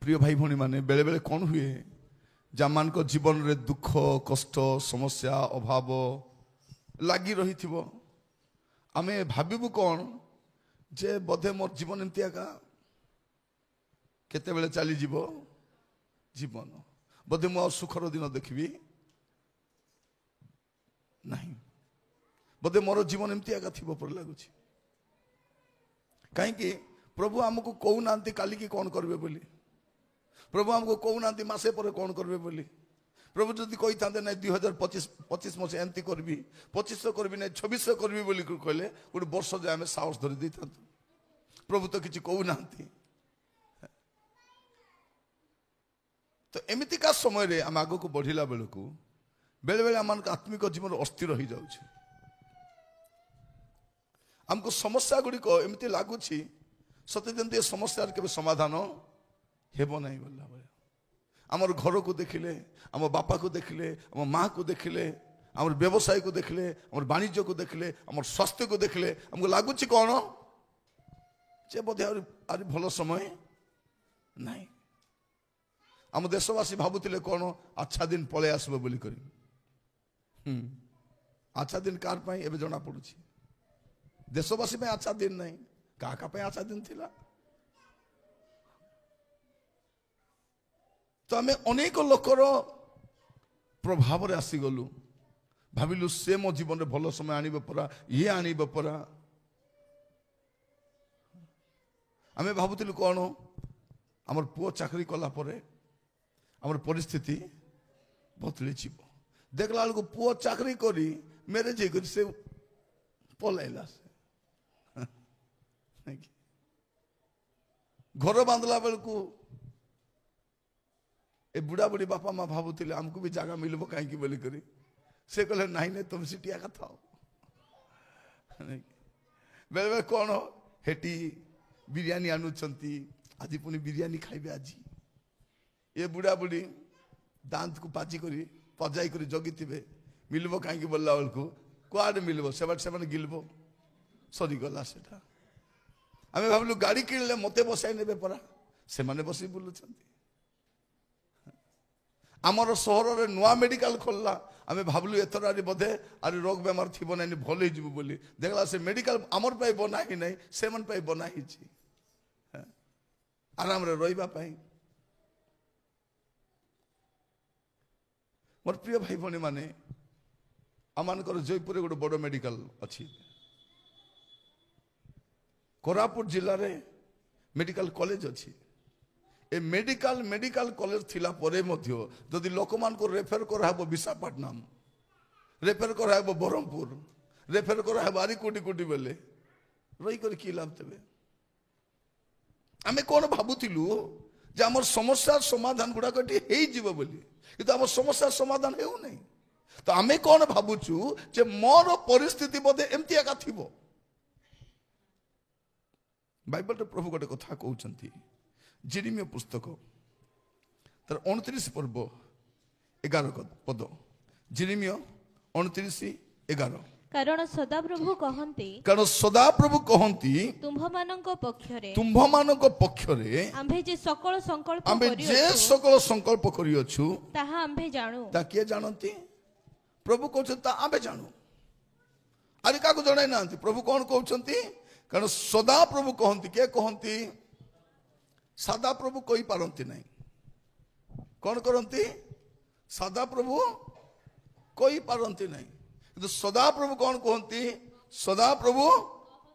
प्रिय भाई भौणी माने बेले बेले कौन हुए जमान को जीवन रे दुख कष्ट समस्या अभाव लगी रही थी आमे भाविबु कौन जे बोधे मोर जीवन एमती एका केते बेले चली जीव जीवन बोधे मो सुखर दिन देखबी नहीं बोधे मोर जीवन एमती एका थिबो पर लागुछि कहीं प्रभु हमको कहू ना काली की कौन करबे बोली प्रभु हमको कहू ना मासे पर कौन करबे बोली प्रभु जदि कही था ना 2025 मसीहा एमती करबी 2500 करबी ना 2600 करबी बोली कहले गोटे वर्ष जाए आम साहस धरी दे था प्रभु तो किसी कहू ना तो एमती का समय आम आग को बढ़िला बेलू बेले बेले आम आत्मिक जीवन अस्थिर हो जाऊँ आमको समस्या गुड़िक एमती लगुच सत्य जमी समस्या के समाधान हेब ना बोला आमर घर को देखिले आम बापा को देखिले आम माँ को देखिले आम व्यवसाय को देखिले आम वाणिज्य को देखिले आम स्वास्थ्य को देखिले आमको लगुच कौन जे बोधे आर भल समय नहीं आम देशवासी भावुले कौन अच्छा दिन पलि आसब बोली करी अच्छा दिन कार पाई एबे जना पड़ुछि देशवासी में अच्छा दिन नहीं का पे अच्छा दिन थिला तो आम अनेक लोकर प्रभाव रे आसीगलु भाविलु से मो जीवन में भल समय आनिब परा ये आनिब परा आम भावुलु कौन आमर पुओ चाकरी कला परे आमर परिस्थिति बदली जीव देखला बेलू पुओ चाकरी करी मैरेज से पलैला से घर बांधला बेलू ए बुढ़ा बुढ़ी बापा माँ भावुले आमको भी जगह मिलबो कहीं बोली करी से कहले नहीं नहीं तुम सिटिया का था बेले बेले कौन हेटी बिरियानी आनुचंती आज पुणी बिरियानी खाइबे आज ये बुढ़ा बुढ़ी दांत को पाची करी पजाई करी जगी थे मिलबो कहीं बोलला बेलू कुआडे मिलबो से गिलबो सरीगला सेटा आम भाविलु गाड़ी किणले मते बसाई ने परा से माने बसी बुलुचंती आमर सहर नुआ मेडिकल खोलला आम भावलु एथर आरी बोधे आरी रोग बेमार थी ना भल हो बोली देखला से मेडिकल आमर पाई बना ही नहीं से मन पाई बना ही आराम रे रहिबा पाई मोर प्रिय भाई भनी माने आमानकर जयपुर गोटे बड़ मेडिकल अच्छी कोरापुट जिले में मेडिकल कॉलेज अच्छी ए मेडिकल कॉलेज थिला परे मध्य जदि लोक मान को रेफर कराहब विशाखापट्टनम रेफर कराहब ब्रह्मपुर रेफर कराहब आरी कोटी कोटी बेले रही कर की लाभ तेबे आमे कौन भाबुथिलु जे हमर समस्या समाधान गुडा कटी हेई जीव बोली किंतु हमर समस्या समाधान हेउ नहीं तो आमे कौन भाबुछु जे मोर परिस्थिति बोधे एमती एका थिबो बाइबल प्रभु गोटे कथा कहते जिरिमिया पुस्तक तर 29 पर्व 11 पद जिरिमिया 29:11 कारण सदाप्रभु कहती तुम्भ मानक पक्षरे आम्भे जे सकल संकल्प करियछु ताहा आम्भे जानु ता के जानती प्रभु कहते ता आम्भे जानु आरे काको जणाई नांती प्रभु कौन कहउछंती कारण सदा प्रभु कहती के कहती सादा प्रभु कही पारती नहीं कौन करती सादा प्रभु कही पारती नहीं तो सदा प्रभु कौन कहती सदा प्रभु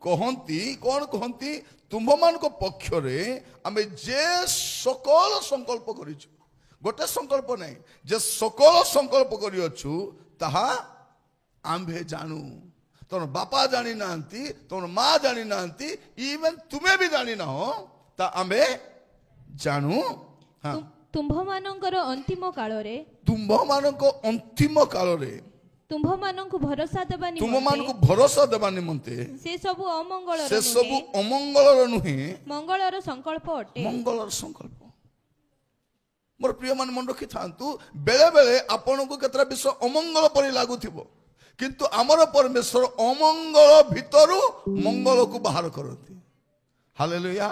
कहती कौन कहती तुम्भ मान पक्ष आम जे सकल संकल्प करिछु गोटे संकल्प नहीं जे सकल संकल्प करियछु ताहा आम्भे जानू तुम बापा जानी ना तुम माँ जानी ना इवन तुम्हें भी जानी ना हो ता आम्भे जानू हाँ तुम्भ मानकर अंतिम काल रे तुम्भ मानक भरोसा देबा निमंते से सब अमंगल नुहे मंगलर संकल्प अटे मंगलर संकल्प मोर प्रिय मान मन रखी थांतु बेले बेले आपन को केतरा विषय अमंगल परि लागुथिबो किंतु आमर परमेश्वर अमंगल भितरु मंगल को बाहर करती हालेलुया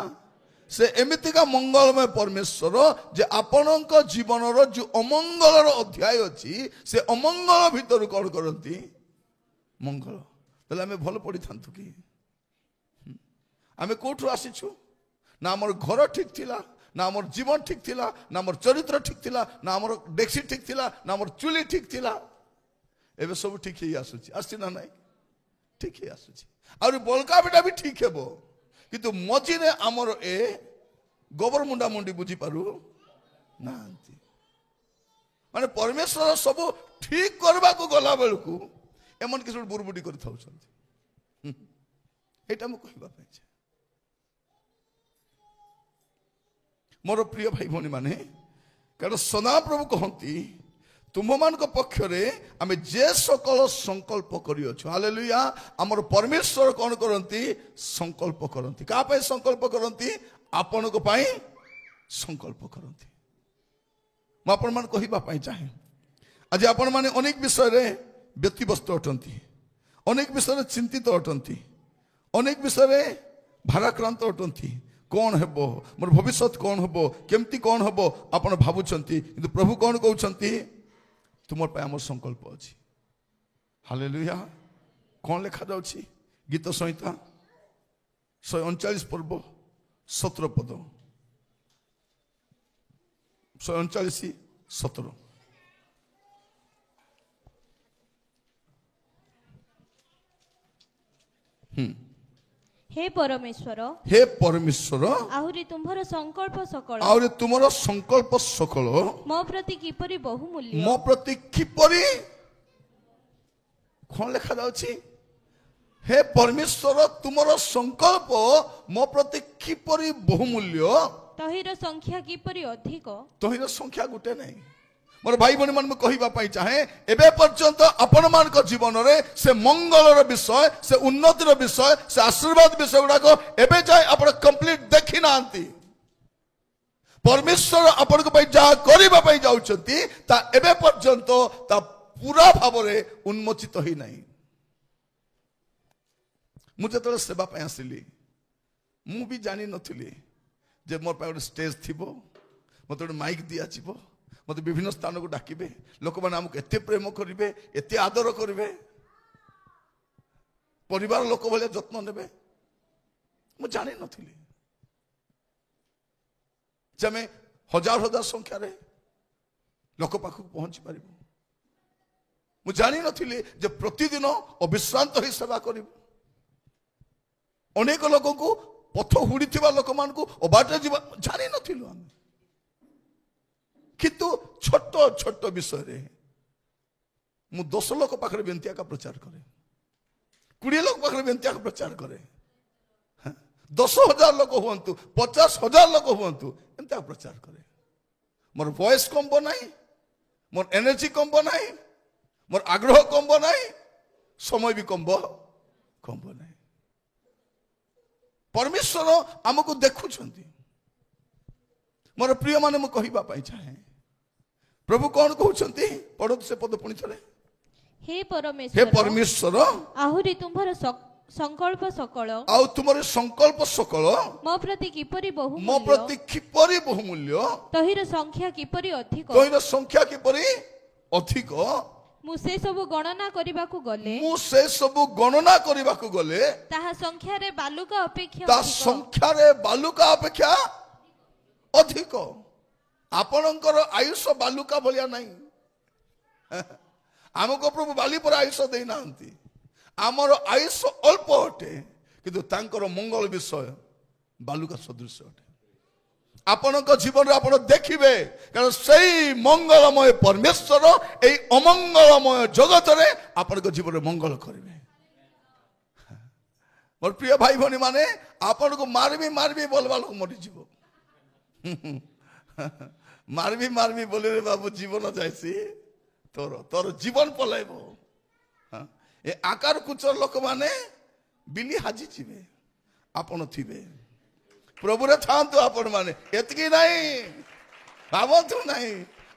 से एमितिका मंगलमय परमेश्वर जे आपणक जीवनर जो अमंगलर अध्याय अच्छी से अमंगल भितर कौन करती मंगल ताले आमे भल पड़ी थांतु कि आमे कोठु आसीछु ना हमर घर ठीक थिला ना हमर जीवन ठीक थिला ना हमर चरित्र ठीक थिला ना हमर डेक्सी ठीक थिला ना हमर चुली ठीक थिला एबे सब ठीक ही आसुची आसी ना नहीं ठीक ही आसुची और बलका बेटा भी ठीक हेबो किंतु मझिरे आमर ए गोबर मुंडा मुंडी बुझी पारु नांती माने परमेश्वर सब ठीक करबा को गला बेलकू एमन किस बुरबुडी कर थाउछंती एटा म कहबा पाइछे मोर प्रिय भाई भनी माने कारण सदा प्रभु कहती तुम मान पक्षरे आमे जे सकल संकल्प करियो हालेलुया हमर परमेश्वर कौन करती संकल्प करती का पाई संकल्प करती आपण को पाई संकल्प करती मैं आपण मान कहिबा पाई चाहे आज आपण माने अनेक विषय रे व्यतिव्यस्त अटंती अनेक विषय रे चिंतित अटंती अनेक विषय रे भाराक्रांत अटंती कौन हेबो मोर भविष्य कौन हेबो केमती कौन हेबो आपण भाबुचंती किंतु प्रभु कौन कहउचंती तुम आम संकल्प अच्छी हालेलुया कौन लिखा जाउछि गीत संहिता 139 पर्व 17 पद 139 17 हे परमेश्वर आहुरी तुम्हार संकल्प सकल आहुरी तुम्हार संकल्प सकल मो प्रति किपरि बहुमूल्य मो प्रति किपरि कौन लिखा जाउछि हे परमेश्वर तुम्हार संकल्प मो प्रति किपरि बहुमूल्य तहिर संख्या किपरि अधिक तहिर संख्या गुटे नहीं मोर भाई भनी मन में कहबा पाई चाहे एबे पर्यंत आपण मान को जीवन रे से मंगलर विषय से उन्नतिर विषय से आशीर्वाद विषय गुडा को एबे जाय आपण कंप्लीट देखि नांती परमेश्वर आपण को पाई जा करबा पाई जाउछंती ता एबे पर्यंत ता पूरा भाव रे उन्मोचित होई नाही मुझे तो सेवा पाई आसिली मु भी जानि नथिली जे मोर पाई स्टेज थिबो मते माइक दिया छिबो मत विभिन्न स्थान को डाकिबे लोक माने हमको एते प्रेम करिवे एते आदर करिवे परिवार लोक भले जत्न नेबे मु जानि नथिली जमे हजार हजार संख्या रे लोक पाखु पहुंची परिबो मु जानि नथिली जे प्रतिदिन अविश्रांत ही सेवा करिबो अनेक लोक को पथ हुड़ीथिबा लोक मान को अबाटे जीवा जानि नथिलु हम किंतु छोट छोट विषय रे मु 10 लोक पाखरे बेंतिया का प्रचार करे 20 लोक पाखरे बेंतिया का प्रचार करे 10,000 लोक हुंतु 50,000 लोक हुंतु एंता प्रचार करे मोर वॉइस कम बनाई मोर एनर्जी कम बनाई मोर आग्रह कम बनाई समय भी कम बनाई परमेश्वर हमको देखुछंती मोर प्रिय माने मु कहिबा पाई चाहे प्रभु कौन कहउछंती पढत से पद पुनी थरे हे परमेश्वर आहुरी तुम्हार संकल्प सकल आउ तुम्हारे संकल्प सकल मो प्रति किपरि बहुमूल्य तहिर संख्या किपरि अधिक मु से सब गणना करिबाकू गले ताहा संख्या रे बालुका अपेक्षा अधिक आपणकर आयुष बालुका भलिया नहीं आमको प्रभु बाली पर आयुष दे नांती आमर आयुष अल्प अटे किंतु तांकर मंगल विषय बालुका सदृश अटे आपणक जीवन रे आपण देखिबे कारण सही मंगलमय परमेश्वर एई अमंगलमय जगत रे आपणक जीवन रे मंगल करिवे मोर प्रिय भाई भनी माने आपण को मारबी बोलबा लोक मरि जीवो मारबी बोले रे बाबू जीवन जाइसी तोर जीवन पलाइबो ए आकार कुचर लोक माने बिली हाजी जीवे आपण थिबे प्रभु रे थांतु आपण माने एतकी नाही भावतु नाही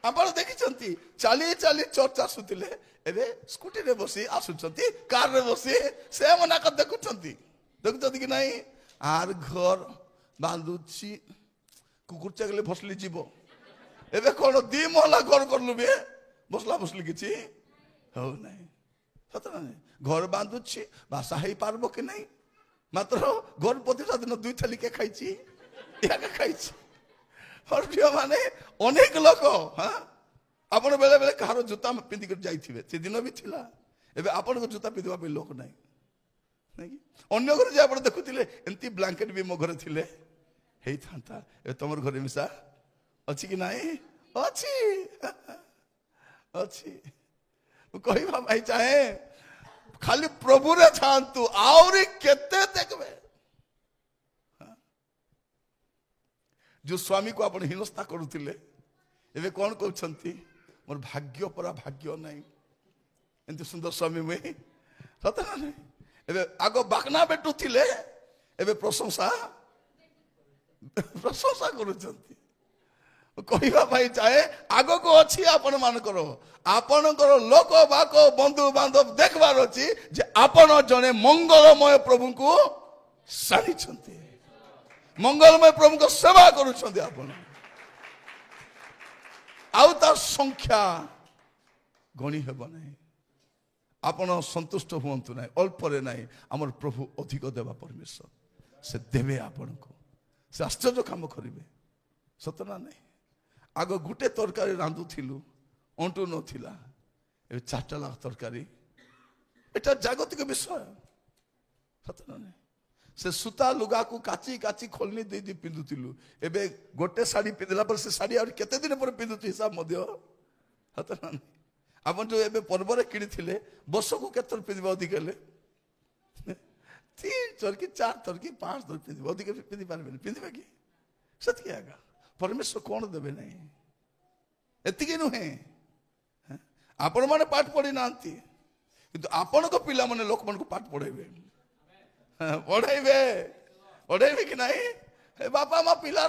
आपण देखिचंती चाली चर्च आसुतिले एबे स्कूटी रे बसी आसुचंती कार रे बसी से मना कर देखुचंती कि नहीं आर घर ବାନ୍ଧୁଛି କୁକୁର ଚାକିଲେ ଭସଲି ଯିବ ଏବେ କ'ଣ 2 ମହଲା ଘର କରଲୁ ବେ ବସଲା ବସଲି କିଛି ହଉ ନାହିଁ ସତ ନା ନାହିଁ ଘର ବାନ୍ଧୁଛି ଭାଷା ହେଇପାରିବ କି ନାହିଁ ମାତ୍ର ଘର ପ୍ରତିଟା ଦିନ 2 ଥାଲି କେ ଖାଇଛି ଏକା ଖାଇଛି ମାନେ ଅନେକ ଲୋକ ଆପଣ ବେଳେ ବେଳେ କାହାର ଜୋତା ପିନ୍ଧିକି ଯାଇଥିବେ ସେଦିନ ବି ଥିଲା ଏବେ ଆପଣଙ୍କ ଜୋତା ପିନ୍ଧିବା ପାଇଁ ଲୋକ ନାହିଁ ଅନ୍ୟ ଘରେ ଯେ ଆପଣ ଦେଖୁଥିଲେ ଏମିତି ବ୍ଲାଙ୍କେଟ ବି ମୋ ଘରେ ଥିଲେ ହେଇଥାନ୍ତା ଏବେ ତମର ଘରେ ମିଶା ଅଛି କି ନାହିଁ ଅଛି ଅଛି ମୁଁ କହିବା ପାଇଁ ଚାହେଁ ଖାଲି ପ୍ରଭୁରେ ଥାଆନ୍ତୁ ଆହୁରି କେତେ ଦେଖିବେ ଯୋଉ ସ୍ୱାମୀକୁ ଆପଣ ହୀନସ୍ତା କରୁଥିଲେ ଏବେ କ'ଣ କହୁଛନ୍ତି ମୋର ଭାଗ୍ୟ ପରା ଭାଗ୍ୟ ନାହିଁ ଏମିତି ସୁନ୍ଦର ସ୍ୱାମୀ ମୁଇଁ ସତ ନା ନାହିଁ ଏବେ ଆଗ ବାକନା ବେଟୁଥିଲେ ଏବେ ପ୍ରଶଂସା କରୁଛନ୍ତି କହିବା ପାଇଁ ଚାହେଁ ଆଗକୁ ଅଛି ଆପଣ ମାନଙ୍କର ଆପଣଙ୍କର ଲୋକ ବାକ ବନ୍ଧୁ ବାନ୍ଧବ ଦେଖିବାର ଅଛି ଯେ ଆପଣ ଜଣେ ମଙ୍ଗଳମୟ ପ୍ରଭୁଙ୍କୁ ସାରିଛନ୍ତି ମଙ୍ଗଳମୟ ପ୍ରଭୁଙ୍କ ସେବା କରୁଛନ୍ତି ଆପଣ ଆଉ ତାର ସଂଖ୍ୟା ଗଣି ହେବ ନାହିଁ ଆପଣ ସନ୍ତୁଷ୍ଟ ହୁଅନ୍ତୁ ନାହିଁ ଅଳ୍ପରେ ନାହିଁ ଆମର ପ୍ରଭୁ ଅଧିକ ଦେବା ପରମେଶ୍ୱର ସେ ଦେବେ ଆପଣଙ୍କୁ ସେ ଆଶ୍ଚର୍ଯ୍ୟ କାମ କରିବେ ସତ ନା ନାହିଁ ଆଗ ଗୋଟେ ତରକାରୀ ରାନ୍ଧୁଥିଲୁ ଅଣ୍ଟୁ ନଥିଲା ଏବେ 4ଟା ଲାଖ ତରକାରୀ ଏଟା ଜାଗତିକ ବିଷୟ ସତ ନା ନାହିଁ ସେ ସୂତା ଲୁଗାକୁ କାଚି କାଚି ଖୋଲନି ଦେଇ ପିନ୍ଧୁଥିଲୁ ଏବେ ଗୋଟେ ଶାଢ଼ୀ ପିନ୍ଧିଲା ପରେ ସେ ଶାଢ଼ୀ ଆହୁରି କେତେ ଦିନ ପରେ ପିନ୍ଧୁଛୁ ହିସାବ ମଧ୍ୟ ସତ ନା ନାହିଁ ଆପଣ ଯୋଉ ଏବେ ପର୍ବରେ କିଣିଥିଲେ ବର୍ଷକୁ କେତେ ଥର ପିନ୍ଧିବେ ଅଧିକ ହେଲେ 3 ଥର କି 4 ଥର କି 5 ଥର ପିନ୍ଧିବେ ଅଧିକ ପିନ୍ଧି ପାରିବେନି ପିନ୍ଧିବେ କି ସେତିକି ଆଜ୍ଞା ପରମେଶ୍ୱର କ'ଣ ଦେବେ ନାହିଁ ଏତିକି ନୁହେଁ ଆପଣମାନେ ପାଠ ପଢି ନାହାନ୍ତି କିନ୍ତୁ ଆପଣଙ୍କ ପିଲାମାନେ ଲୋକମାନଙ୍କୁ ପାଠ ପଢେଇବେ ପଢେଇବେ କି ନାହିଁ ବାପା ମା ପିଲା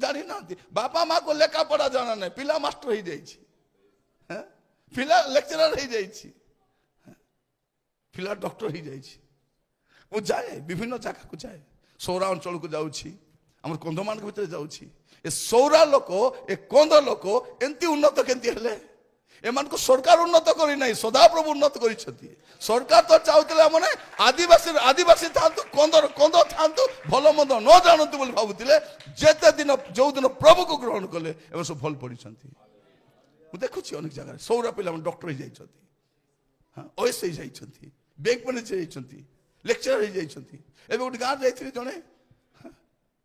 ଜାଣି ନାହାନ୍ତି ବାପା ମା କୁ ଲେଖା ପଢା ଜଣା ନାହିଁ ପିଲା ମାଷ୍ଟର ହେଇଯାଇଛି ପିଲା ଲେକ୍ଚରର ହେଇଯାଇଛି ପିଲା ଡକ୍ଟର ହେଇଯାଇଛି ମୁଁ ଯାଏ ବିଭିନ୍ନ ଜାଗାକୁ ଯାଏ ସୌରା ଅଞ୍ଚଳକୁ ଯାଉଛି ଆମର କନ୍ଧମାନଙ୍କ ଭିତରେ ଯାଉଛି ଏ ସୌରା ଲୋକ ଏ କନ୍ଧ ଲୋକ ଏମିତି ଉନ୍ନତ କେମିତି ହେଲେ ଏମାନଙ୍କୁ ସରକାର ଉନ୍ନତ କରିନାହିଁ ସଦାପ୍ରଭୁ ଉନ୍ନତ କରିଛନ୍ତି ସରକାର ତ ଚାହୁଁଥିଲେ ମାନେ ଆଦିବାସୀ ଥାଆନ୍ତୁ କନ୍ଧ ଥାଆନ୍ତୁ ଭଲ ମନ୍ଦ ନ ଜାଣନ୍ତୁ ବୋଲି ଭାବୁଥିଲେ ଯେତେ ଦିନ ଯୋଉଦିନ ପ୍ରଭୁକୁ ଗ୍ରହଣ କଲେ ଏବେ ସବୁ ଭଲ ପଢିଛନ୍ତି ମୁଁ ଦେଖୁଛି ଅନେକ ଜାଗାରେ ସୌରା ପିଲାମାନେ ଡକ୍ଟର ହେଇଯାଇଛନ୍ତି ଓଏସ୍ ହେଇଯାଇଛନ୍ତି ବ୍ୟାଙ୍କ ମ୍ୟାନେଜର ହେଇଯାଇଛନ୍ତି ଲେକ୍ଚର ହେଇଯାଇଛନ୍ତି ଏବେ ଗୋଟେ ଗାଁରେ ଯାଇଥିଲି ଜଣେ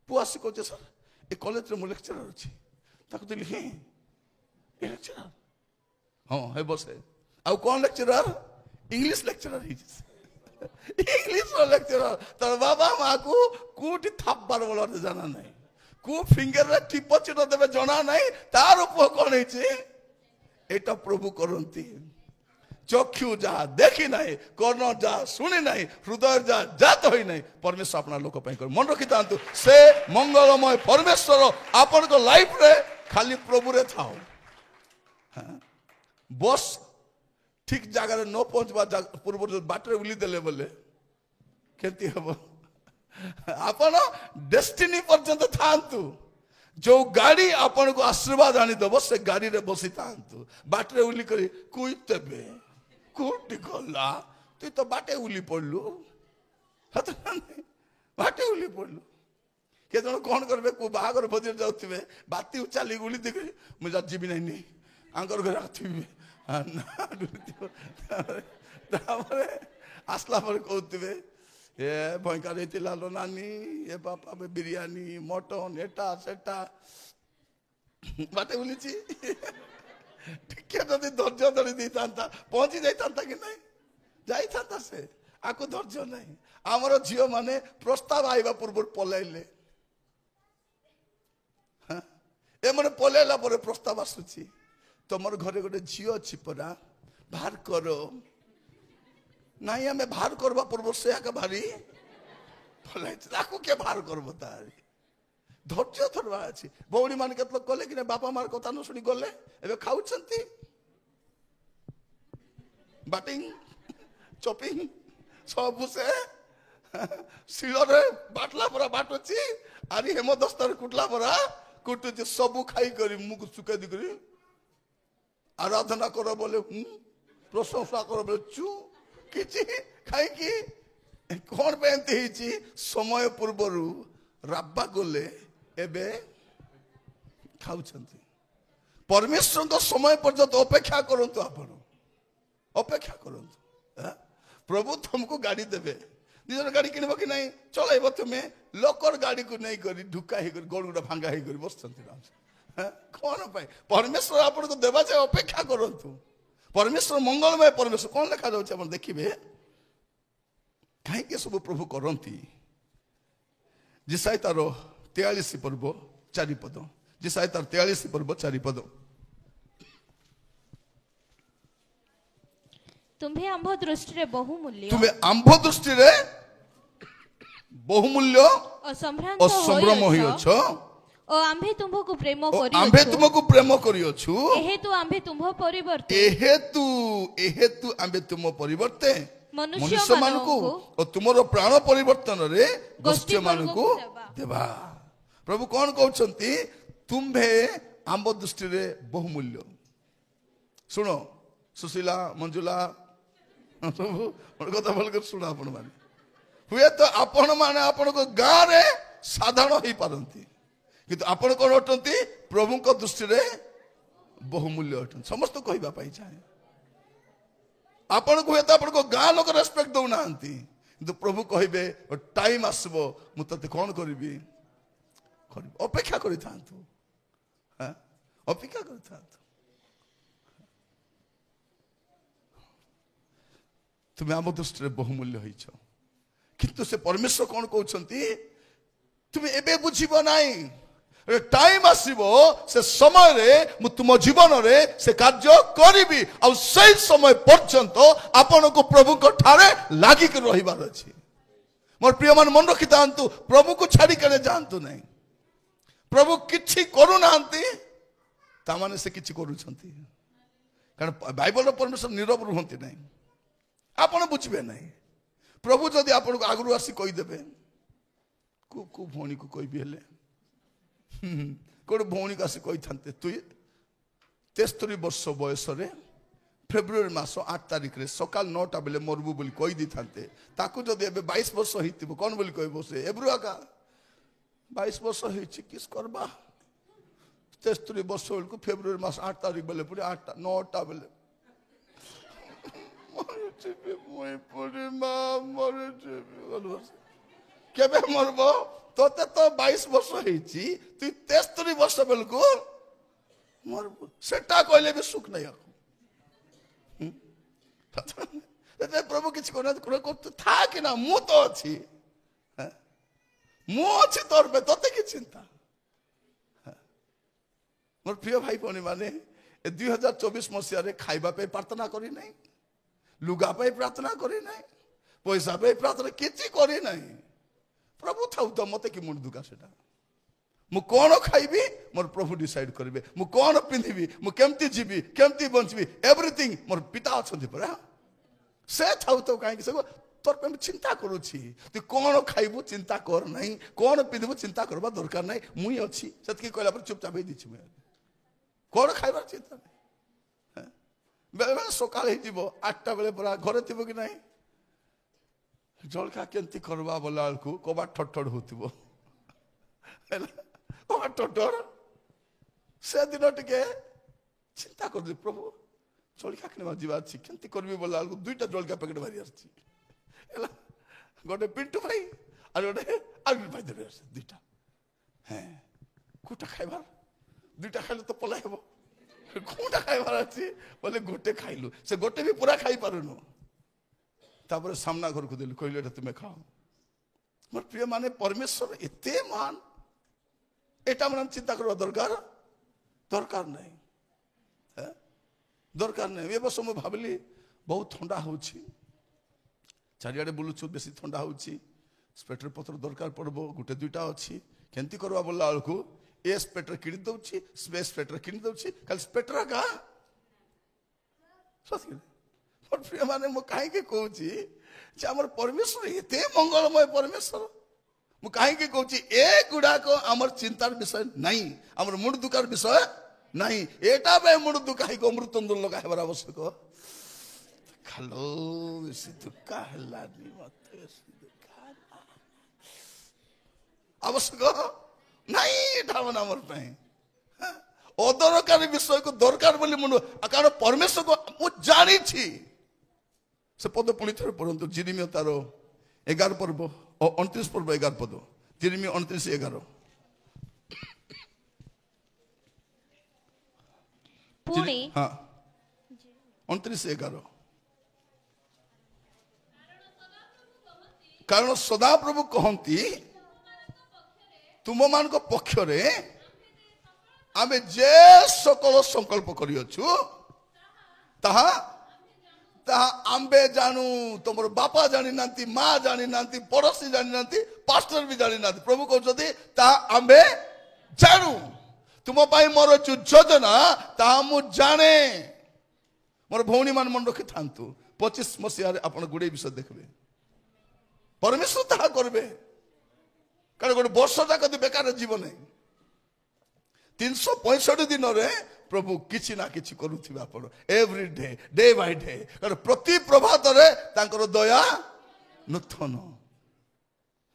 ପୁଅ ଆସି କହୁছে ସାର୍ ଏ କଲେଜରେ ମୁଁ ଲେକ୍ଚରର ଅଛି ତାକୁ ଦେଲି ଏ ଲେକ୍ଚରର ହଁ ହେବ ସେ ଆଉ କ'ଣ ଲେକ୍ଚରର ଇଂଲିଶ ଲେକ୍ଚରର ହେଇଛି ଇଂଲିଶର ଲେକ୍ଚରର ତାର ବାବା ମାକୁ କୋଉଠି ଥାପବାର ବୋଲରେ ଜଣା ନାହିଁ କୋଉ ଫିଙ୍ଗରରେ ଟିପ ଚିଟ ଦେବେ ଜଣା ନାହିଁ ତାର ପୁଅ କ'ଣ ହେଇଛି ଏଇଟା ପ୍ରଭୁ କରନ୍ତି ଚକ୍ଷୁ ଯାହା ଦେଖି ନାହିଁ କର୍ଣ୍ଣ ଯାହା ଶୁଣି ନାହିଁ ହୃଦୟ ଯାହା ଜାତ ହୋଇ ନାହିଁ ପରମେଶ୍ୱର ଆପଣଙ୍କ ଲୋକ ପାଇଁ କରେ ମନେ ରଖିଥାନ୍ତୁ ସେ ମଙ୍ଗଳମୟ ପରମେଶ୍ୱର ଆପଣଙ୍କ ଲାଇଫରେ ଖାଲି ପ୍ରଭୁରେ ଥାଉ ବସ୍ ଠିକ ଜାଗାରେ ନ ପହଞ୍ଚିବା ପୂର୍ବରୁ ବାଟରେ ଉଲି ଦେଲେ ବୋଲେ କେମିତି ହବ ଆପଣ ଡେଷ୍ଟିନି ପର୍ଯ୍ୟନ୍ତ ଥାଆନ୍ତୁ ଯୋଉ ଗାଡି ଆପଣଙ୍କୁ ଆଶୀର୍ବାଦ ଆଣିଦେବ ସେ ଗାଡିରେ ବସିଥାନ୍ତୁ ବାଟରେ ଉଲି କରି କୁଇତେବେ କୋଉଠି ଗଲା ତୁଇ ତ ବାଟେ ଉଲି ପଡିଲୁ ବାଟେ ଉଲି ପଡିଲୁ କେତେ ଜଣ କ'ଣ କରିବେ କୋଉ ବାହାଘର ଭୋଜିରେ ଯାଉଥିବେ ବାତି ଚାଲି ଉଲି ଦେଖି ମୁଁ ଯିବି ନାହିଁ ଆଙ୍କର ଘରେ ଆସିଥିବି ତାପରେ ଆସିଲା ପରେ କହୁଥିବେ ଏ ଭୟଙ୍କର ହେଇଥିଲା ଲୋ ନାନୀ ଏ ବାପା ବିରିୟାନୀ ମଟନ ଏଟା ସେଟା ବାଟେ ବୁଲିଛି ଟିକେ ଯଦି ଧୈର୍ଯ୍ୟ ଧରି ଦେଇଥାନ୍ତା ପହଞ୍ଚି ଯାଇଥାନ୍ତା କି ନାହିଁ ଯାଇଥାନ୍ତା ସେ ଆକୁ ଧୈର୍ଯ୍ୟ ନାହିଁ ଆମର ଝିଅ ମାନେ ପ୍ରସ୍ତାବ ଆଇବା ପୂର୍ବରୁ ପଳାଇଲେ ଏମାନେ ପଳାଇଲା ପରେ ପ୍ରସ୍ତାବ ଆସୁଛି ତମର ଘରେ ଗୋଟେ ଝିଅ ଅଛି ପରା ବାହାର କର ନାଇଁ ଆମେ ବାହାର କରିବା ପୂର୍ବରୁ ସେ ଆକା ଭାରି ତାକୁ କିଏ ବାହାର କରବ ତାରି ଧୈର୍ଯ୍ୟ ଧରବା ଅଛି ଭଉଣୀ ମାନେ କେତେ ଲୋକ କଲେ କି ନା ବାପା ମାର କଥା ନ ଶୁଣି ଗଲେ ଏବେ ଖାଉଛନ୍ତି ବାଟିଂ ଚପିଂ ସବୁ ସେ ଶିଳରେ ବାଟଲା ପରା ବାଟୁଛି ଆରି ହେମଦସ୍ତାରେ କୁଟଲା ପରା କୁଟୁଛି ସବୁ ଖାଇକରି ମୁখ ଚୁକେଇ ଦେଇକରି ଆରାଧନା କର ବୋଲେ ପ୍ରଶଂସା କର ବୋଲେ ଚୁ କିଛି ଖାଇକି କଣ ପାଇଁ ଏମିତି ହେଇଛି ସମୟ ପୂର୍ବରୁ ରାବା ଗଲେ ଏବେ ଖାଉଛନ୍ତି ପରମେଶ୍ୱରଙ୍କ ସମୟ ପର୍ଯ୍ୟନ୍ତ ଅପେକ୍ଷା କରନ୍ତୁ ଆପଣ ଅପେକ୍ଷା କରନ୍ତୁ ପ୍ରଭୁ ତମକୁ ଗାଡି ଦେବେ ନିଜର ଗାଡି କିଣିବ କି ନାହିଁ ଚଳେଇବ ତୁମେ ଲୋକର ଗାଡିକୁ ନେଇକରି ଢୁକା ହେଇକରି ଗୋଡ ଗୁଡା ଭାଙ୍ଗା ହେଇକରି ବସୁଛନ୍ତି କଣ ପାଇଁ ପରମେଶ୍ୱର ଆପଣଙ୍କୁ ଦେବା ଯାଏ ଅପେକ୍ଷା କରନ୍ତୁ ପରମେଶ୍ୱର ମଙ୍ଗଳମୟ ପରମେଶ୍ୱର କଣ ଲେଖାଯାଉଛି ଆପଣ ଦେଖିବେ କାହିଁକି ସବୁ ପ୍ରଭୁ କରନ୍ତି ଯେସାଇ ତାର 43 ପର୍ବ 4 ପଦ ଯେସାଇ ତାର 43 ପର୍ବ 4 ପଦ ତୁମ୍ଭେ ଆମ୍ଭ ଦୃଷ୍ଟିରେ ବହୁମୂଲ୍ୟ ଅସମ୍ଭ୍ରମ ହୋଇଅଛ ଓ ଆମ୍ଭେ ତୁମ୍ଭକୁ ପ୍ରେମ କରିଅଛୁ ଏହେତୁ ଆମ୍ଭେ ତୁମ୍ଭ ପରିବର୍ତ୍ତେ ତୁମ ପରିବର୍ତ୍ତେ ମନୁଷ୍ୟମାନଙ୍କୁ ଓ ତୁମର ପ୍ରାଣ ପରିବର୍ତ୍ତନରେ ଗୋଷ୍ଠୀମାନଙ୍କୁ ଦେବା ପ୍ରଭୁ କଣ କହୁଛନ୍ତି ତୁମ୍ଭେ ଆମ୍ଭ ଦୃଷ୍ଟିରେ ବହୁମୂଲ୍ୟ ଶୁଣ ସୁଶୀଲା ମଞ୍ଜୁଲା ସବୁ କଥା ଭଲ କରି ଶୁଣ ଆପଣ ମାନେ ହୁଏତ ଆପଣ ମାନେ ଆପଣଙ୍କ ଗାଁରେ ସାଧାରଣ ହେଇପାରନ୍ତି କିନ୍ତୁ ଆପଣ କଣ ଅଟନ୍ତି ପ୍ରଭୁଙ୍କ ଦୃଷ୍ଟିରେ ବହୁମୂଲ୍ୟ ଅଟନ୍ତି ସମସ୍ତ କହିବା ପାଇଁ ଚାହେଁ ଆପଣଙ୍କୁ ହୁଏତ ଆପଣଙ୍କ ଗାଁ ଲୋକ ରେସ୍ପେକ୍ଟ ଦଉନାହାନ୍ତି କିନ୍ତୁ ପ୍ରଭୁ କହିବେ ଟାଇମ ଆସିବ ମୁଁ ତତେ କଣ କରିବି ଅପେକ୍ଷା କରିଥାନ୍ତୁ ଅପେକ୍ଷା କରିଥାନ୍ତୁ ତୁମେ ଆମ ଦୃଷ୍ଟିରେ ବହୁମୂଲ୍ୟ ହେଇଛ କିନ୍ତୁ ସେ ପରମେଶ୍ୱର କଣ କହୁଛନ୍ତି ତୁମେ ଏବେ ବୁଝିବ ନାହିଁ ଟାଇମ ଆସିବ ସେ ସମୟରେ ମୁଁ ତୁମ ଜୀବନରେ ସେ କାର୍ଯ୍ୟ କରିବି ଆଉ ସେଇ ସମୟ ପର୍ଯ୍ୟନ୍ତ ଆପଣଙ୍କୁ ପ୍ରଭୁଙ୍କ ଠାରେ ଲାଗିକି ରହିବାର ଅଛି ମୋର ପ୍ରିୟ ମାନେ ମନେ ରଖିଥାନ୍ତୁ ପ୍ରଭୁକୁ ଛାଡିକରି ଯାଆନ୍ତୁ ନାହିଁ ପ୍ରଭୁ କିଛି କରୁନାହାନ୍ତି ତାମାନେ ସେ କିଛି କରୁଛନ୍ତି କାରଣ ବାଇବଲର ପରମେଶ୍ୱର ନୀରବ ରୁହନ୍ତି ନାହିଁ ଆପଣ ବୁଝିବେ ନାହିଁ ପ୍ରଭୁ ଯଦି ଆପଣଙ୍କୁ ଆଗରୁ ଆସି କହିଦେବେ କୋଉ ଭଉଣୀକୁ କହିବି ହେଲେ ଗୋଟେ ଭଉଣୀକୁ ଆସି କହିଥାନ୍ତେ ତୁ 73 ବର୍ଷ ବୟସରେ ଫେବୃଆରୀ ମାସ 8 ତାରିଖରେ ସକାଳ 9ଟା ବେଳେ ମରବୁ ବୋଲି କହିଦେଇଥାନ୍ତେ ତାକୁ ଯଦି ଏବେ 22 ବର୍ଷ ହେଇଥିବ କଣ ବୋଲି କହିବ ସେ ଏବ୍ରୁ ଆକା 22 ବର୍ଷ ହେଇଛି କିସ୍ କରବା 73 ବର୍ଷ ବେଳକୁ ଫେବୃଆରୀ ମାସ 8 ତାରିଖ ବେଲେ ପୁଣି 9ଟା ବେଳେ କେବେ ମରବ তোতে তো 22 বর্ষ হয়েছি তুই 73 বর্ষ বেলকু মরবু সেটা কইলে বি সুখ নাই এখন প্রভু কিছু করতে থাকি না মু তো আছি মু আছি তোর তোতে কি চিন্তা মোর প্রিয় ভাই ভনী মানে 2024 মସିହାରେ ଖାଇବା ପାଇଁ ପ୍ରାର୍ଥନା କରି ନାହିଁ ଲୁଗା ପାଇଁ ପ୍ରାର୍ଥନା କରି ନାହିଁ ପଇସା ପାଇଁ ପ୍ରାର୍ଥନା କିଛି କରି ନାହିଁ प्रभु थाउ तो मत कि मुंड दुखा सेटा मु कौन खाइबी मोर प्रभु डिसाइड करिवे मु कौन पिंधिबी मु केमती जीवी केमती बंचबी एवरीथिंग मोर पिता अछंती परा से थाउ तो काहे से तोर पे चिंता करूछी तू कौन खाइबू चिंता कर नहीं कौन पिंधिबू चिंता करबा दरकार नहीं मुई अछि सेतकी कहला पर चुपचाप हे दिछि मैं कौन खाइबा चिंता नहीं बेले बेले सकाळ हे जीवो 8टा बेले परा घरे थिबो कि नहीं जलखा केमती करवा बोला को कबाट ठटठड होतिबो कबाट ठटठड से दिन टिके चिंता कर दे प्रभु जलखा केनवा जीवा छी केमती करबी बोला को दुईटा जलखा पैकेट मारी आछि एला गोटे पिंटू भाई और गोटे आलू भाई धरे आछि दुईटा हैं कोटा खाइबार दुईटा खाइले तो पलाई हेबो कोटा खाइबार अछि बोले गोटे खाइलु से गोटे भी पूरा खाइ पारुनु तापर सामना घर को दिल कहले तुम्हें खाओ मोर प्रिय माने परमेश्वर एते मान एटा मन चिंता करबा दरकार दरकार नहीं दरकार नहीं ए बस मैं भाबली बहुत ठंडा होछि चारियाडे बुलुछु बेसी ठंडा होछि स्वेटर पत्र दरकार पड़बो गुटे दुईटा अछि केंती करबा बोलला को ए स्वेटर किनि दउछि स्पेस स्वेटर किनि दउछि खाली स्वेटर का ससके मोर प्रिय माने मो काहे के कहूछि ଯେ ଆମର ପରମେଶ୍ୱର ଏତେ ମଙ୍ଗଳମୟ ପରମେଶ୍ୱର। ମୁଁ କାହିଁକି କହୁଛି ଏ ଗୁଡାକ ଆମର ଚିନ୍ତାର ବିଷୟ ନାହିଁ, ଆମର ମୁଣ୍ଡ ଦୁଃଖର ବିଷୟ ନାହିଁ। ଏଟା ପାଇଁ ମୁଣ୍ଡ ଦୁଃଖ ହେଇକି ଅମୃତନ୍ଦୁର ଲଗା ହେବାର ଆବଶ୍ୟକ ଖାଲୋ ବେଶୀ ଦୁଃଖ ହେଲାନି ମତେ, ବେଶୀ ଦୁଃଖ ଆବଶ୍ୟକ ନାହିଁ। ଏଟା ମାନେ ଆମର ପାଇଁ ଅଦରକାରୀ ବିଷୟକୁ ଦରକାର ବୋଲି ମୁଣ୍ଡ, କାରଣ ପରମେଶ୍ୱରକୁ ମୁଁ ଜାଣିଛି। ସେ ପଦ ପୁଣି ଥରେ ପଢନ୍ତୁ, ଜିରିମିୟ ତାର 11 ପର୍ବ 29 ପର୍ବ 11 ପଦ, ଜିରିମିୟ 29:11। ପୁଣି ହଁ 29:11। କାରଣ ସଦାପ୍ରଭୁ କହନ୍ତି ତୁମମାନଙ୍କ ପକ୍ଷରେ ଆମେ ଯେ ସକଳ ସଂକଳ୍ପ କରିଅଛୁ ତାହା ତାହା ଆମ୍ଭେ ଜାଣୁ। ତମର ବାପା ଜାଣିନାହାନ୍ତି, ମା ଜାଣିନାହାନ୍ତି, ପଡୋଶୀ ଜାଣିନାହାନ୍ତି, ପାଷ୍ଟର ବି ଜାଣିନାହାନ୍ତି। ପ୍ରଭୁ କହୁଛନ୍ତି ତାହା ଆମ୍ଭେ ଜାଣୁ। ତୁମ ପାଇଁ ମୋର ଯୋଉ ଯୋଜନା ତାହା ମୁଁ ଜାଣେ। ମୋର ଭଉଣୀ ମାନେ ମନେ ରଖିଥାନ୍ତୁ, 25 ମସିହାରେ ଆପଣ ଗୁଡେ ବିଷୟ ଦେଖିବେ, ପରମେଶ୍ୱର ତାହା କରିବେ। କାରଣ ଗୋଟେ ବର୍ଷଟା କଦି ବେକାର ଯିବ ନାହିଁ। 365 ଦିନରେ ପ୍ରଭୁ କିଛି ନା କିଛି କରୁଥିବେ ଆପଣ, every day, day by day. କାରଣ ପ୍ରତି ପ୍ରଭାତରେ ତାଙ୍କର ଦୟା ନୂତନ।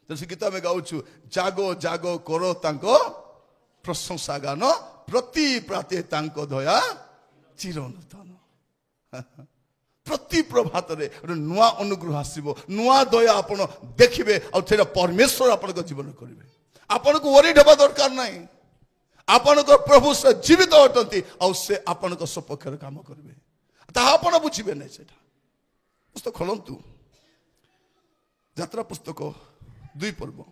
ସେ ଗୀତ ଆମେ ଗାଉଛୁ, ଜାଗ ଜାଗ କର ତାଙ୍କ ପ୍ରଶଂସା ଗାନ, ପ୍ରତି ପ୍ରାତେ ତାଙ୍କ ଦୟା ଚିର ନୂତନ। ପ୍ରତି ପ୍ରଭାତରେ ଗୋଟେ ନୂଆ ଅନୁଗ୍ରହ ଆସିବ, ନୂଆ ଦୟା ଆପଣ ଦେଖିବେ, ଆଉ ସେଇଟା ପରମେଶ୍ୱର ଆପଣଙ୍କ ଜୀବନ କରିବେ। ଆପଣଙ୍କୁ ୱରିଡ୍ ହେବା ଦରକାର ନାହିଁ। ଆପଣଙ୍କ ପ୍ରଭୁ ସେ ଜୀବିତ ଅଟନ୍ତି, ଆଉ ସେ ଆପଣଙ୍କ ସପକ୍ଷରେ କାମ କରିବେ। ତାହା ଆପଣ ବୁଝିବେ ନାହିଁ। ସେଟା ପୁସ୍ତକ ଖୋଲନ୍ତୁ, ଯାତ୍ରା ପୁସ୍ତକ 2 ପର୍ବ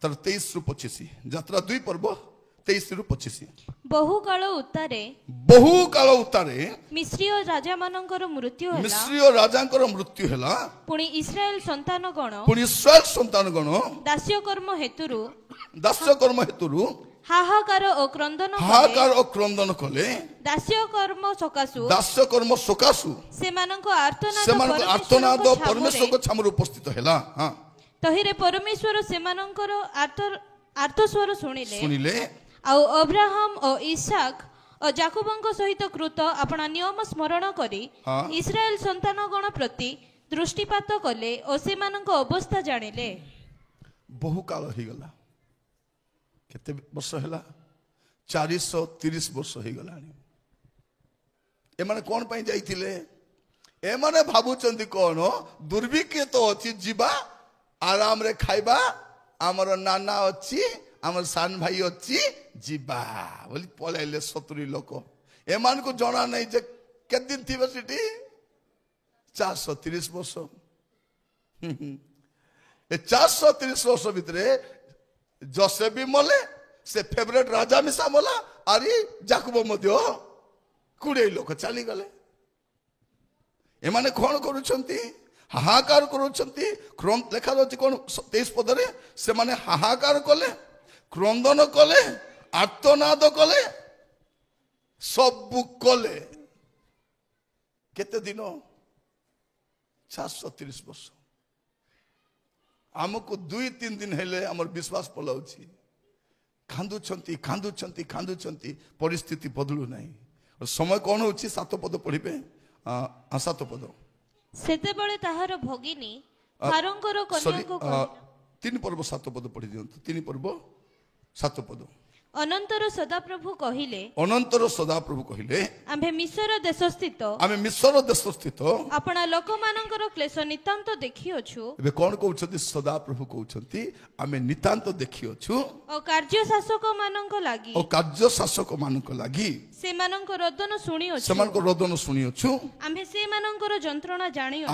ତାର 23 ରୁ 25। ଯାତ୍ରା 2 ପର୍ବ 23 ରୁ 25। ବହୁ କାଳ ଉତ୍ତାରେ ମିଶ୍ରୀୟ ରାଜା ମାନଙ୍କର ମୃତ୍ୟୁ ହେଲା, ମିଶ୍ରୀୟ ରାଜାଙ୍କର ମୃତ୍ୟୁ ହେଲା। ପୁଣି ଇସ୍ରାଏଲ ସନ୍ତାନଗଣ ଦାସ୍ୟକର୍ମ ହେତୁରୁ ହାହାକାର ଓ କ୍ରନ୍ଦନ କଲେ। ଦାସ୍ୟକର୍ମ ସକାଶୁ ସେମାନଙ୍କ ଆର୍ତ୍ତନାଦ ପରମେଶ୍ୱରଙ୍କ ଛାମରେ ଉପସ୍ଥିତ ହେଲା। ତହିଁରେ ପରମେଶ୍ୱର ସେମାନଙ୍କର ଆର୍ତ୍ତସ୍ୱର ଶୁଣିଲେ, ଆଉ ଅବ୍ରାହମ ଓ ଇସାକ ଓ ଯାକୋବଙ୍କ ସହିତ କୃତ ଆପଣା ନିୟମ ସ୍ମରଣ କରି ଇସ୍ରାଏଲ ସନ୍ତାନଗଣ ପ୍ରତି ଦୃଷ୍ଟିପାତ କଲେ ଓ ସେମାନଙ୍କ ଅବସ୍ଥା ଜାଣିଲେ। ବହୁ କାଳ ହେଇଗଲା। କେତେ ବର୍ଷ ହେଲା? 430 ବର୍ଷ ହେଇଗଲାଣି। ଏମାନେ କଣ ପାଇଁ ଯାଇଥିଲେ? ଏମାନେ ଭାବୁଛନ୍ତି କଣ ଦୁର୍ଭିକ୍ଷ ତ ଅଛି, ଯିବା ଆରାମରେ ଖାଇବା, ଆମର ନାନା ଅଛି, ଆମର ସାନ ଭାଇ ଅଛି, ଯିବା ବୋଲି ପଳାଇଲେ 70 ଲୋକ। ଏମାନଙ୍କୁ ଜଣା ନାହିଁ ଯେ କେତେ ଦିନ ଥିବେ ସେଠି? 430 ବର୍ଷ। ଏ 430 ବର୍ଷ ଭିତରେ ଯୋସେଫ ବି ମଲେ, ସେ ଫେଭରେଟ ରାଜା ମିଶା ମଲା, ଆରି ଯାକୁବ ମଧ୍ୟ 20 ଲୋକ ଚାଲିଗଲେ। ଏମାନେ କଣ କରୁଛନ୍ତି? ହାହାକାର କରୁଛନ୍ତି। ଲେଖାଯାଉଛି କଣ 23 ପଦରେ, ସେମାନେ ହାହାକାର କଲେ, କ୍ରନ୍ଦନ କଲେ, ଆର୍ତ୍ତନାଦ କଲେ, ସବୁ କଲେ। କେତେ ଦିନ? 430 ବର୍ଷ। ଆମକୁ 2-3 ଦିନ ହେଲେ ଆମର ବିଶ୍ୱାସ ପଳାଉଛି। କାନ୍ଦୁଛନ୍ତି, ପରିସ୍ଥିତି ବଦଳୁ ନାହିଁ। ସମୟ କଣ ହଉଛି? 7 ପଦ ପଢିବେ। 7 ପଦ। ସେତେବେଳେ ତାହାର ଭଗିନୀ ଫାରୋଙ୍କର କନ୍ୟାଙ୍କୁ 3 ପର୍ବ 7 ପଦ ପଢି ଦିଅନ୍ତୁ। 3 ପର୍ବ 7 ପଦ। ଅନନ୍ତର ସଦାପ୍ରଭୁ କହିଲେ, ଆମ୍ଭେ ମିଶ୍ର ଦେଶ ସ୍ଥିତ ଆପଣା ଲୋକମାନଙ୍କର କ୍ଲେଶ ନିତାନ୍ତ ଦେଖିଅଛୁ। ଏବେ କଣ କହୁଛନ୍ତି? ସଦାପ୍ରଭୁ କହୁଛନ୍ତି ଆମେ ନିତାନ୍ତ ଦେଖିଅଛୁ, ଓ କାର୍ଯ୍ୟ ଶାସକ ମାନଙ୍କ ଲାଗି ସେମାନଙ୍କ ରୋଦନ ଶୁଣିଅଛୁ। ଆମ୍ଭେ ସେମାନଙ୍କର ଯନ୍ତ୍ରଣା ଜାଣିଅଛୁ।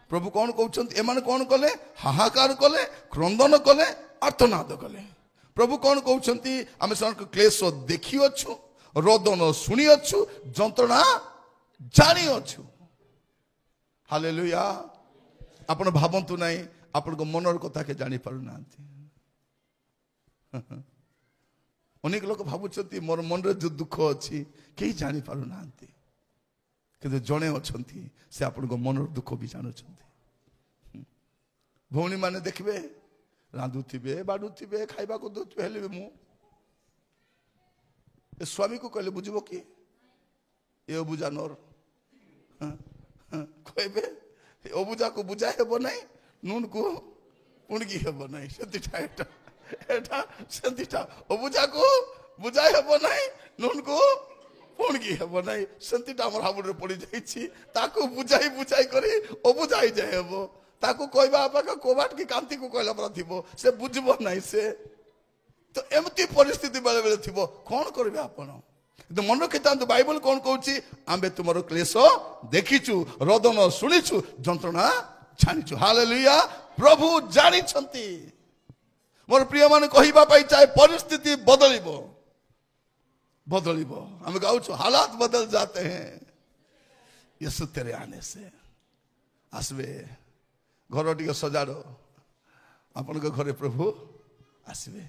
ପ୍ରଭୁ କଣ କହୁଛନ୍ତି? ଏମାନେ କଣ କଲେ? ହାହାକାର କଲେ, କ୍ରନ୍ଦନ କଲେ, ଆର୍ତ୍ତନାଦ କଲେ। ପ୍ରଭୁ କଣ କହୁଛନ୍ତି? ଆମେ ସେମାନଙ୍କ କ୍ଲେଶ ଦେଖିଅଛୁ, ରୋଦନ ଶୁଣିଅଛୁ, ଯନ୍ତ୍ରଣା ଜାଣିଅଛୁ। ହାଲେଲୁୟା। ଆପଣ ଭାବନ୍ତୁ ନାହିଁ ଆପଣଙ୍କ ମନର କଥା କେ ଜାଣିପାରୁନାହାନ୍ତି। ଅନେକ ଲୋକ ଭାବୁଛନ୍ତି ମୋର ମନରେ ଯୋଉ ଦୁଃଖ ଅଛି କେହି ଜାଣିପାରୁନାହାନ୍ତି। କିନ୍ତୁ ଜଣେ ଅଛନ୍ତି ସେ ଆପଣଙ୍କ ମନର ଦୁଃଖ ବି ଜାଣୁଛନ୍ତି। ଭଉଣୀମାନେ ଦେଖିବେ ରାନ୍ଧୁଥିବେ ବାଢୁଥିବେ ଖାଇବାକୁ ଦଉଥିବେ, ହେଲେ ବି ମୁଁ ଏ ସ୍ୱାମୀକୁ କହିଲେ ବୁଝିବ କି ଏ ଅବୁଝା ନର କହିବେ ଅବୁଝାକୁ ବୁଝାଇ ହେବ ନାହିଁ, ନୁନକୁ ପୁଣିକି ହେବ ନାହିଁ। ସେତିଟା ଏଟା ଏଟା ସେତିଟା ଅବୁଝାକୁ ବୁଝାଇ ହେବ ନାହିଁ, ନୁନକୁ ପୁଣିକି ହେବ ନାହିଁ। ସେତିଟା ଆମର ହାବୁଡରେ ପଡିଯାଇଛି। ତାକୁ ବୁଝାଇ ବୁଝାଇ କରି ଅବୁଝାଇ ଯାଇ ହେବ। ତାକୁ କହିବା ଅପେକ୍ଷା କୋବାଟ କି କାନ୍ତିକୁ କହିଲା ପରା ଥିବ, ସେ ବୁଝିବ ନାହିଁ। ସେ ତ ଏମିତି ପରିସ୍ଥିତି ବେଳେ ବେଳେ ଥିବ, କଣ କରିବେ ଆପଣ? କିନ୍ତୁ ମନେ ରଖିଥାନ୍ତୁ, ବାଇବଲ କଣ କହୁଛି? ଆମ୍ଭେ ତୁମର କ୍ଲେଶ ଦେଖିଛୁ, ରୋଦନ ଶୁଣିଛୁ, ଯନ୍ତ୍ରଣା ଜାଣିଛୁ। ହାଲେଲୁୟା। ପ୍ରଭୁ ଜାଣିଛନ୍ତି। ମୋର ପ୍ରିୟ ମାନେ କହିବା ପାଇଁ ଚାहे ପରିସ୍ଥିତି ବଦଳିବ ବଦଳିବ। ଆମେ ଗାଉଛୁ ହାଲାତ ବଦल जाते हैं यीशु तेरे आने से। ଆସିବେ, ଘର ଟିକେ ସଜାଡ଼, ଆପଣଙ୍କ ଘରେ ପ୍ରଭୁ ଆସିବେ।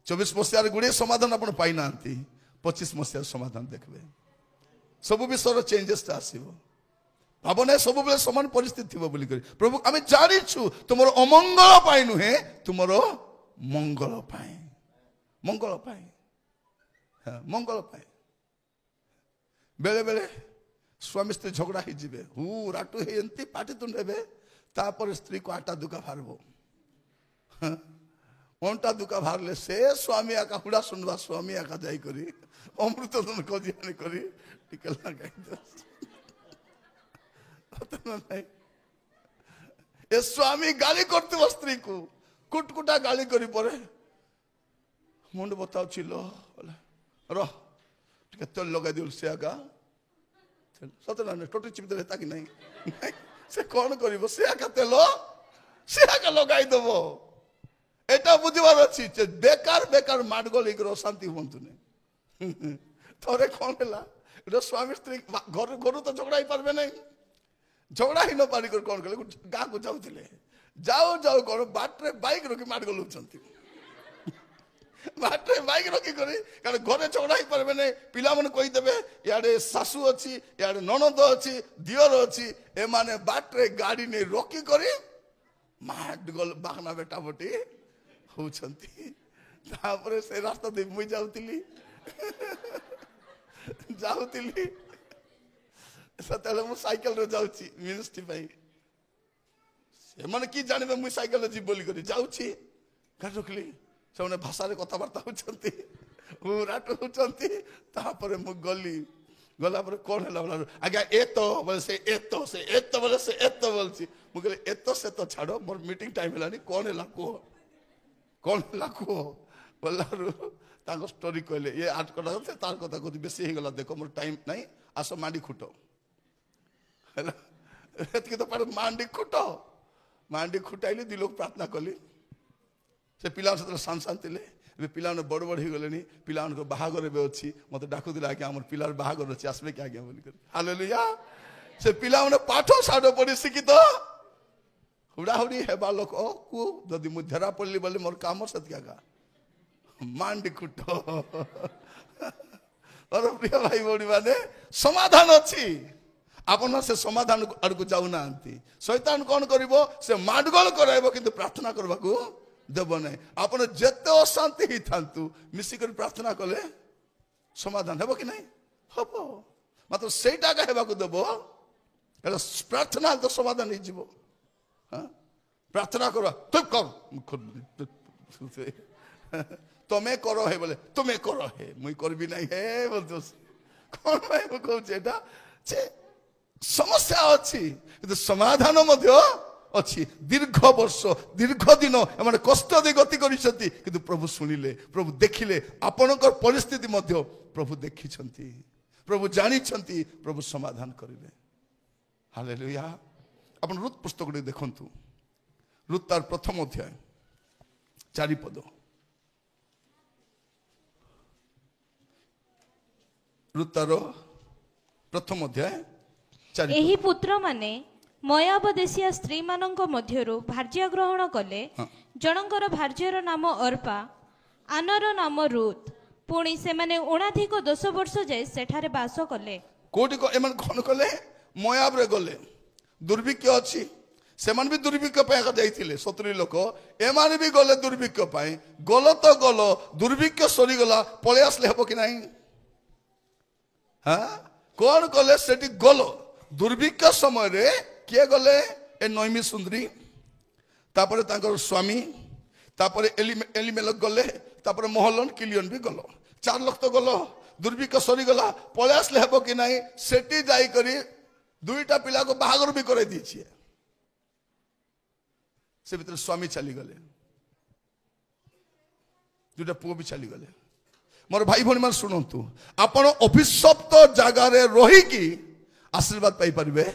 24 ମସିହାରେ ଗୁଡ଼ିଏ ସମାଧାନ ଆପଣ ପାଇନାହାନ୍ତି, 25 ମସିହାର ସମାଧାନ ଦେଖିବେ। ସବୁ ବିଷୟର ଚେଞ୍ଜେସଟା ଆସିବ। ଭାବନା ସବୁବେଳେ ସମାନ ପରିସ୍ଥିତି ଥିବ ବୋଲି କରି ପ୍ରଭୁ ଆମେ ଜାଣିଛୁ ତୁମର ଅମଙ୍ଗଳ ପାଇଁ ନୁହେଁ, ତୁମର ମଙ୍ଗଳ ପାଇଁ। ମଙ୍ଗଳ ପାଇଁ, ମଙ୍ଗଳ ପାଇଁ। ବେଳେ ବେଳେ ସ୍ୱାମୀ ସ୍ତ୍ରୀ ଝଗଡ଼ା ହେଇଯିବେ, ରାଟୁ ହେଇ ଏମିତି ପାଟିତୁଣ୍ଡ ହେବେ, ତାପରେ ସ୍ତ୍ରୀକୁ ଆଟା ଦୁକା ବାହାରିବ। ଅଣ୍ଟା ଦୁକା ବାହାରିଲେ ସେ ସ୍ୱାମୀ ଏକା ହୁଡ଼ା ଶୁଣିବା, ସ୍ୱାମୀ ଏକା ଯାଇକରି ଅମୃତ ଖୋଜି ଆଣି କରି ଟିକେ ଲଗାଇ ଏ ସ୍ୱାମୀ ଗାଳି କରୁଥିବ ସ୍ତ୍ରୀକୁ, କୁଟକୁଟା ଗାଳି କରି ପରେ ମୁଣ୍ଡ ବତାଉଛି ଲ ରହ ଟିକେ ତେଲ ଲଗାଇ ଦିଅ। ସେ ଆକା ସତ ନା ଟୋଟି ଚିପି ଦେଲେ ତାକି ନାହିଁ, ସେ କଣ କରିବ? ସେ ଆକା ତେଲ ସେ ଆକା ଲଗାଇ ଦବ। এটা বুঝবার ଅଛି যে বেকার বেকার মাডগোল ହେଇକରି ଅଶାନ୍ତି ହୁଅନ୍ତୁନି। ଥରେ କଣ ହେଲା, এটা ସ୍ୱାମୀ ସ୍ତ୍ରୀ ଘରୁ ତ ଝଗଡ଼ା ହେଇପାରିବେ ନାହିଁ। ଝଗଡ଼ା ହେଇ ନ ପାରିକରି କଣ କଲେ, ଗାଁକୁ ଯାଉଥିଲେ, ଯାଉ ଯାଉ କଣ ବାଟରେ ବାଇକ ରଖି ମାଡଗୋଲ ହଉଛନ୍ତି। ବାଟରେ ବାଇକ ରଖିକରି, କାରଣ ଘରେ ଝଗଡ଼ା ହେଇପାରିବେ ନାହିଁ। ପିଲାମାନେ କହିଦେବେ ଇଆଡେ ଶାଶୁ ଅଛି, ଇଆଡେ ନଣନ୍ଦ ଅଛି, ଦିଅର ଅଛି, ଏମାନେ ବାଟରେ ଗାଡି ନେଇ ରଖିକରି ମାଡଗୋଲ ବାହାନା ବେଟା ବଟି ହଉଛନ୍ତି। ତାପରେ ସେ ରାସ୍ତା ଦେଇ ମୁଇଁ ଯାଉଥିଲି ସେତେବେଳେ ମୁଁ ସାଇକେଲରେ ଯାଉଛି ମିନିଷ୍ଟ୍ରି ପାଇଁ। ସେମାନେ କି ଜାଣିବେ ମୁଇଁ ସାଇକେଲରେ ଯିବି ବୋଲି କରି ଯାଉଛି, ଗାଡି ରଖିଲି। ସେମାନେ ଭାଷାରେ କଥାବାର୍ତ୍ତା ହଉଛନ୍ତି, ରାଟ ହଉଛନ୍ତି। ତାପରେ ମୁଁ ଗଲା ପରେ କଣ ହେଲା ବୋଲା, ଆଜ୍ଞା ଏତ ବୋଲେ ସେ ଏତ, ସେ ଏତ ବୋଲେ ସେ ଏତ ବୋଲଛି। ମୁଁ କହିଲି ଏତ ସେ ତ ଛାଡ, ମୋର ମିଟିଂ ଟାଇମ ହେଲାନି, କଣ ହେଲା କୁହ, କଣ ହେଲା କୁହ ବୋଲାରୁ ତାଙ୍କ ଷ୍ଟୋରି କହିଲେ। ଇଏ ଆଠ କଥା ସେ ତାର କଥା କହୁଛି, ବେଶୀ ହେଇଗଲା ଦେଖ, ମୋର ଟାଇମ ନାହିଁ, ଆସ ମାଣ୍ଡି ଖୁଟ ହେଲା। ଏତିକି ତ ପାରେ ମାଣ୍ଡି ଖୁଟାଇଲି, 2 ଲୋକ ପ୍ରାର୍ଥନା କଲି। ସେ ପିଲା ସେତେବେଳେ ସାନ ଥିଲେ, ଏବେ ପିଲାମାନେ ବଡ଼ ବଡ଼ ହେଇଗଲେଣି, ପିଲାମାନଙ୍କ ବାହାଘର ଏବେ ଅଛି। ମତେ ଡାକୁଥିଲେ, ଆଜ୍ଞା ଆମର ପିଲାର ବାହାଘର ଅଛି, ଆସିବେ କି ଆଜ୍ଞା ବୋଲି କରି। ହାଲେଲୁୟା। ସେ ପିଲାମାନେ ପାଠ ସାଠ ପଢି ଶିକ୍ଷିତ ହୁଡାହୁଡି ହେବା ଲୋକକୁ ଯଦି ମୁଁ ଧରା ପଡିଲି ବୋଲି ମୋର କାମ ସେତିକି ଆକା ମାଣ୍ଡି ଖୁଟ। ମୋର ପ୍ରିୟ ଭାଇ ଭଉଣୀ ମାନେ, ସମାଧାନ ଅଛି, ଆପଣ ସେ ସମାଧାନ ଆଡକୁ ଯାଉନାହାନ୍ତି। ଶୈତାନ କଣ କରିବ, ସେ ମାଡଗୋଳ କରାଇବ, କିନ୍ତୁ ପ୍ରାର୍ଥନା କରିବାକୁ ଦେବ ନାହିଁ। ଆପଣ ଯେତେ ଅଶାନ୍ତି ହେଇଥାନ୍ତୁ, ମିଶିକରି ପ୍ରାର୍ଥନା କଲେ ସମାଧାନ ହେବ କି ନାହିଁ? ହବ। ମାତ୍ର ସେଇଟା ଏକା ହେବାକୁ ଦେବ, ହେଲେ ପ୍ରାର୍ଥନା ତ ସମାଧାନ ହେଇଯିବ। ପ୍ରାର୍ଥନା କର, ତମେ କର ହେ ବୋଲେ ତୁମେ କର ହେ, ମୁଇଁ କରିବି ନାହିଁ ହେ ବୋଲୁ। କଣ ପାଇଁ ମୁଁ କହୁଛି, ଏଟା ଯେ ସମସ୍ୟା ଅଛି, କିନ୍ତୁ ସମାଧାନ ମଧ୍ୟ ଅଛି। ଦୀର୍ଘ ବର୍ଷ ଦୀର୍ଘ ଦିନ ଏମାନେ କଷ୍ଟ ଦେଇ ଗତି କରିଛନ୍ତି, କିନ୍ତୁ ପ୍ରଭୁ ଶୁଣିଲେ, ପ୍ରଭୁ ଦେଖିଲେ। ଆପଣଙ୍କର ପରିସ୍ଥିତି ମଧ୍ୟ ପ୍ରଭୁ ଦେଖିଛନ୍ତି, ପ୍ରଭୁ ଜାଣିଛନ୍ତି, ପ୍ରଭୁ ସମାଧାନ କରିବେ। ହାଲେଲୁୟା। ଆପଣ ରୁତ୍ ପୁସ୍ତକ ଟିକେ ଦେଖନ୍ତୁ, ରୁତ୍ ତାର 1ମ ଅଧ୍ୟାୟ 4 ପଦ। ରୁତ୍ ତାର 1ମ ଅଧ୍ୟାୟ 4 ପଦ। ଏହି ପୁତ୍ରମାନେ ମୋଆବ ଦେଶୀୟ ସ୍ତ୍ରୀ ମାନଙ୍କ ମଧ୍ୟରୁ ଭାର୍ଯ୍ୟା ଗ୍ରହଣ କଲେ। ଜଣଙ୍କର ଭାର୍ଯ୍ୟାର ନାମ ଅର୍ପା, ଆନର ନାମ ରୁତ୍। ପୁଣି ସେମାନେ 29 ବର୍ଷ ଯାଏ ସେଠାରେ ବାସ କଲେ। कोटी एमन कौन कले मोयाब रे गले दुर्भिक्ष अच्छी सेमान भी दुर्भिक्ष जाइए 70 लोक एमान भी गले दुर्भिक्ष गल तो गल दुर्भिक्ष सरीगला पलि आसले हम कि नहीं हाँ कौन कले से गल दुर्भिक्ष समय रे किए गले ए नईमी सुंदरी तापर तांकर स्वामी तापर एलिमेलक गले तापर महलन किलियन भी गल 4 लोक तो गल दुर्भिक्ष सरीगला पलि आसले हम कि नहीं सेठी जाई करी 2टा पिला को बाहागर भी करे दीजिए से भीतर स्वामी चली गले 2टा पुओ भी चली गले मोर भाई भौणी मान शुणु आपण अभिशप्त जगार रहीकि आशीर्वाद पाई परिबे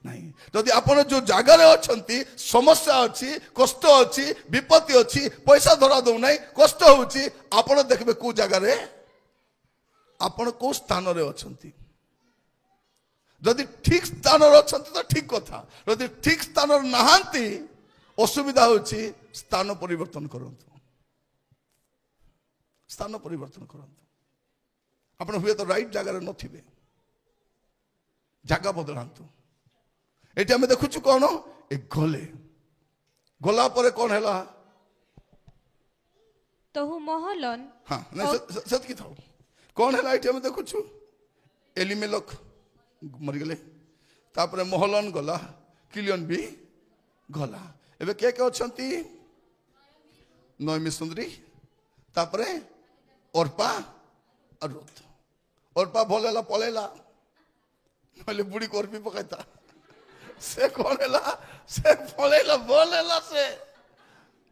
नहीं जदि आपण जो जगार अच्छी समस्या अच्छी कष्ट अच्छी विपत्ति अच्छी पैसा धरा दौ नहीं कष्ट होउची आपण देखबे को जगार आपण को स्थान रे अछंती जदि ठीक स्थान रे अछंती तो ठीक कथा जदि ठीक स्थान रे नहांती असुविधा होची स्थान परिवर्तन करंतु स्थान परिवर्तन करंतु आपण हुए तो राइट जगह रे नथिबे जगह बदलांतु एटी हमें देखुछु कोन ए गले गला परे कोन हैला तहु महलन हां सत की थाउ कोन हैला एटी हमें देखुछु एलिमेलक मरि गेले तापरे महलन गला किलियन भी गला एबे के अछंती नईमी सुंदरी तापरे ओरपा और रुत ओरपा भोलेला पलेला नले बुढ़ी को ओरपी पकाइता से कौन हैला से पलेला बोलेला से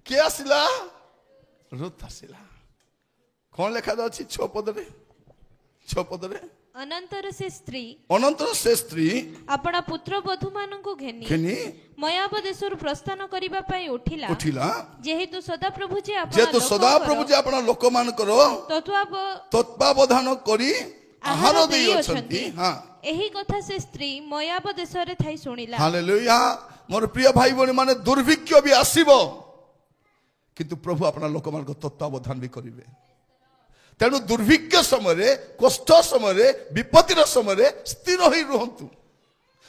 के आसिला रुत आसिला कौन लेखा अछि 6 पद रे अनंतर से स्त्री अपना पुत्र बधु माननको घेनी मोयाब देशरु प्रस्थान करिबा पई उठिला जेहेतु सदाप्रभु जे अपना लोक मान करो तत्वावधान करी आहार देई अछंती हां एही कथा से स्त्री मोयाब देश रे थाई सुनिला हालेलुया मोर प्रिय भाई बहन माने दुर्भिक्ष भी आसीबो किंतु प्रभु अपना लोक मान को तत्वावधान भी करिवे तेणु दुर्भिक्ष समय कष्ट समय विपत्तिर समय स्थिर ही रुहतु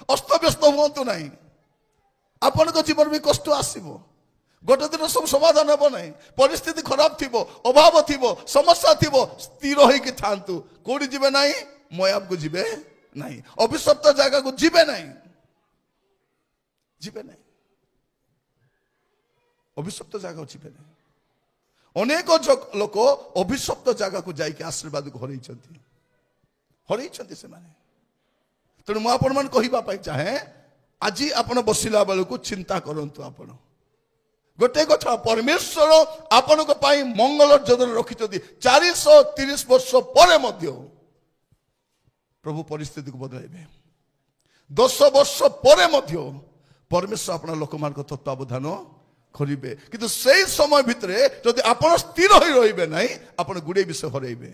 अस्तव्यस्त हुआ ना आपण जीवन भी कष्ट आसो गोटे दिन सब समाधान हम ना परिस्थिति खराब थी अभाव थी समस्या थी स्थिर होगी था कौटी जीवे ना मोयाब को जीवे ना अभिशप्त जगह को जीवे ना अभिशप्त जगह जीवे ना अनेक लोक अभिशप्त जगह को जाइए आशीर्वाद को हरई से तेणु मुझे चाहे आज आप बसला बेलू को चिंता करंतु आपण गोटे कथा परमेश्वर आपण मंगल योजना रखी 430 वर्ष पर प्रभु परिस्थिति को बदलाइबे 10 वर्ष पर परमेश्वर अपना लोक मान तत्वावधान करिबे किंतु सेई समय भितरे जदि आपण स्थिर होई रहिबे नाही आपण गुडे विषय हरइबे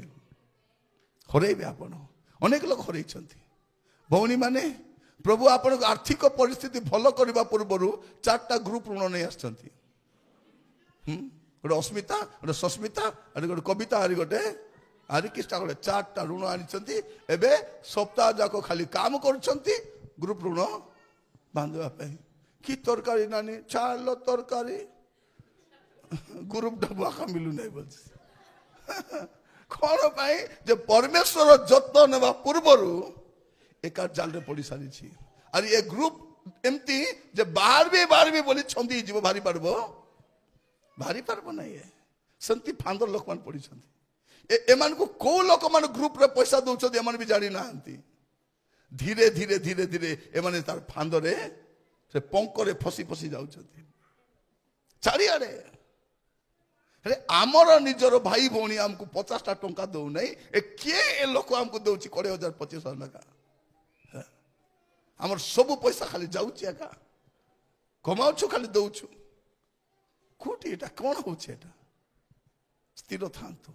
आपण अनेक लोक हरइछंती भौणी माने प्रभु आपण आर्थिक परिस्थिति भलो करबा पूर्वरु 4टा ग्रुप ऋण नै आछंती गोटे अस्मिता गोटे सस्मिता और गोटे कविता आरि गोटे आरिकिष्टा गोटे 4टा ऋण आनिछंती एबे सप्ताह जाको खाली काम करछंती ग्रुप ऋण बांधवा पे कि तरकारी नानी चालो तरकारी ग्रुप डबा का मिलू नहीं बोल कौन पाई जे परमेश्वर जत्न नेबा पूर्वरु एका जाल रे पड़ी सारी छी और ये ग्रुप एमती जे बाहर भी बोली छंदी जीव भारी पारबो नहीं है संति फांदर लोक मान पड़ी छंदी एमान को को लोक मान ग्रुप रे पैसा दउछ एमान भी जानी नांती धीरे धीरे धीरे धीरे एमाने तार फांदरे से पंकरे फसी फसी जाउछथि चारिआडे अरे आमर निजर भाई भौणी हमको 50टा टंका दउ नै ए के ए लोक हमको दउछि 20,000 25,000 टका हमर सब पैसा खाली जाउछि एका कमाउछु खाली दउछु कोटी एटा कोन होछि एटा स्थिर थांतु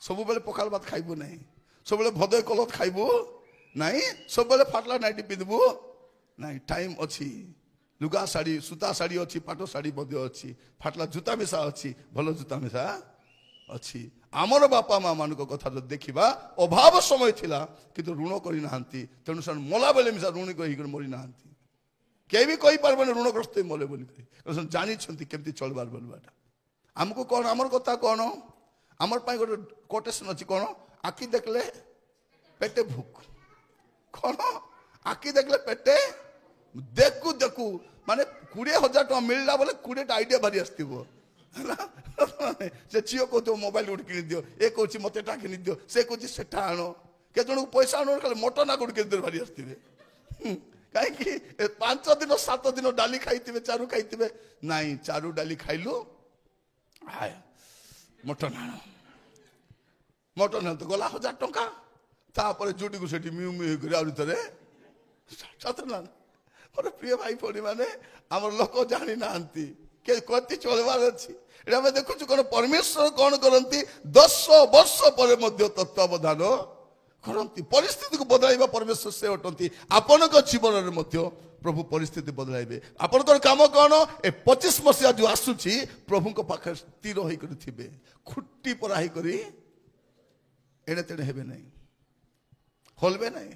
सब बेले पखाल भात खाइबो नै सब बेले भदय कलत खाइबो नै सब बेले फाटला नाइटी पिदबो नहीं टाइम अच्छी लुगा साड़ी सूता साड़ी अच्छी पाटो साड़ी अच्छी फाटला जूता मिशा अच्छी भल जूता मिशा अच्छी आमर बापा माँ मान कथा देखा अभाव समय थिला किंतु ऋण करी नाहंती तेणु से मला बेले मिसा ऋणी कही मरी नाहंती के भी कही पारबे ऋणग्रस्त मले बोली जानी केमती चलबार बोलवाटा आमको कौन आमर कथा कौन आमर पाई गोटे कोटेशन अच्छी कौन आखि देखले पेटे भूख कौन आखि देखले पेटे देखू देखू माने 20,000 टका मिलला बोले 20 आइडिया भारी आसथिबो से झील कहते मोबाइल गोटे किनी दियो ए कहूँ मत किनी दियो से कहूँ सेटा आण के जन पैसा आण खाली मटन आग किनी भारी आसवे कहीं 5 दिन 7 दिन डाली खाई चारू खाई नाई चारू डाली खाइलु हाय मटन आण मटन तो गला 1000 टका तापर जुटी को सेठी म्यू म्यू कर आउरी थरे सतना मोर प्रिय भाई पड़ी माने हमर लोक जानी नांती के कति चलबार अछि एटा हम देखु कोन परमेश्वर कोन करंती 10 वर्ष पर मध्य तत्वावधान करंती परिस्थिति को बदलाइबा परमेश्वर से अटंती आपन को जीवन रे मध्य प्रभु परिस्थिति बदलाइबे आपन को काम कोन ए 25 मसिया जो आसुची प्रभु को पाखे स्थिर होई कर थिबे खुट्टी पराही करी एने तेने हेबे नहीं होलबे नहीं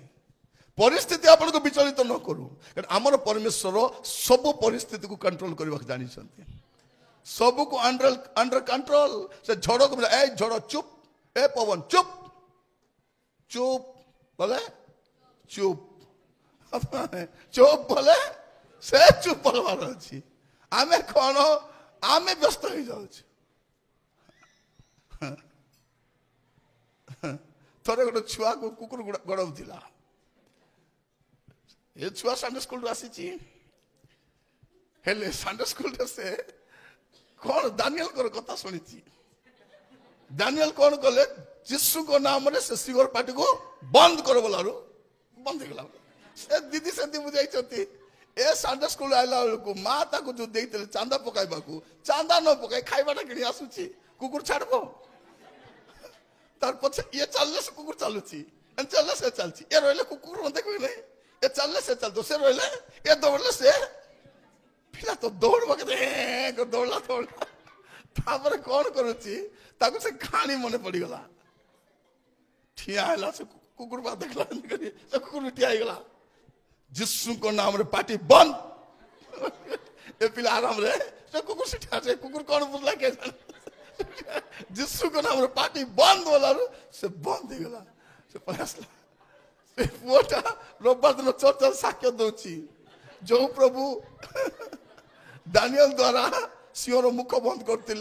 परिस्थिति आपन को विचलित न करू आमर परमेश्वर सब परिस्थिति को कंट्रोल करबा जानि छथि सब को अंडर कंट्रोल से झड़ को ए झड़ चुप ए पवन चुप चुप बोले चुप चुप बोले से चुप बोलबार अछि आमे कोन आमे व्यस्त हो जाउ थोड़े गोटे छुआ को कुकुर गड़ौला ये छुआ संडे स्कूल आसी हेले संडे स्कूल से कौन दानियल को कथा शुणी दानियल कौन कले यीशु को नाम रे से सिगर पार्टी को बंद कर बोलारू बंद गला से दीदी से बुझाई छथि ए संडे स्कूल आइला को मां ताको जो देइतले चांदा पकाइबा को चांदा न पकाई खाइबाटा किनी आसुची कुकुर छाड़बो तार पछे ये चलले से कुकुर चालुची एन चलले से चलची ए रोइले कुकुर न देखो नहीं ये चलले से चल दूसरे रोइले ये दौड़ले से पिला तो दौड़ बके को दौड़ला तापर कौन करूची ताको से कहानी मने पड़ी गला ठिया आइला से कुकुर बा देखला करी से कुकुर ठिया आइ गला यीशु को नाम रे पार्टी बंद ए पिला आराम रे से कुकुर से ठिया से कुकुर कौन बुझला के यीशु को नाम रे पार्टी बंद बोला से बंद हो गला से पयासला से पुआटा रविवार दिन चर्चा साक्ष्य दउची जो प्रभु दानियल द्वारा सिंहर मुख बंद करते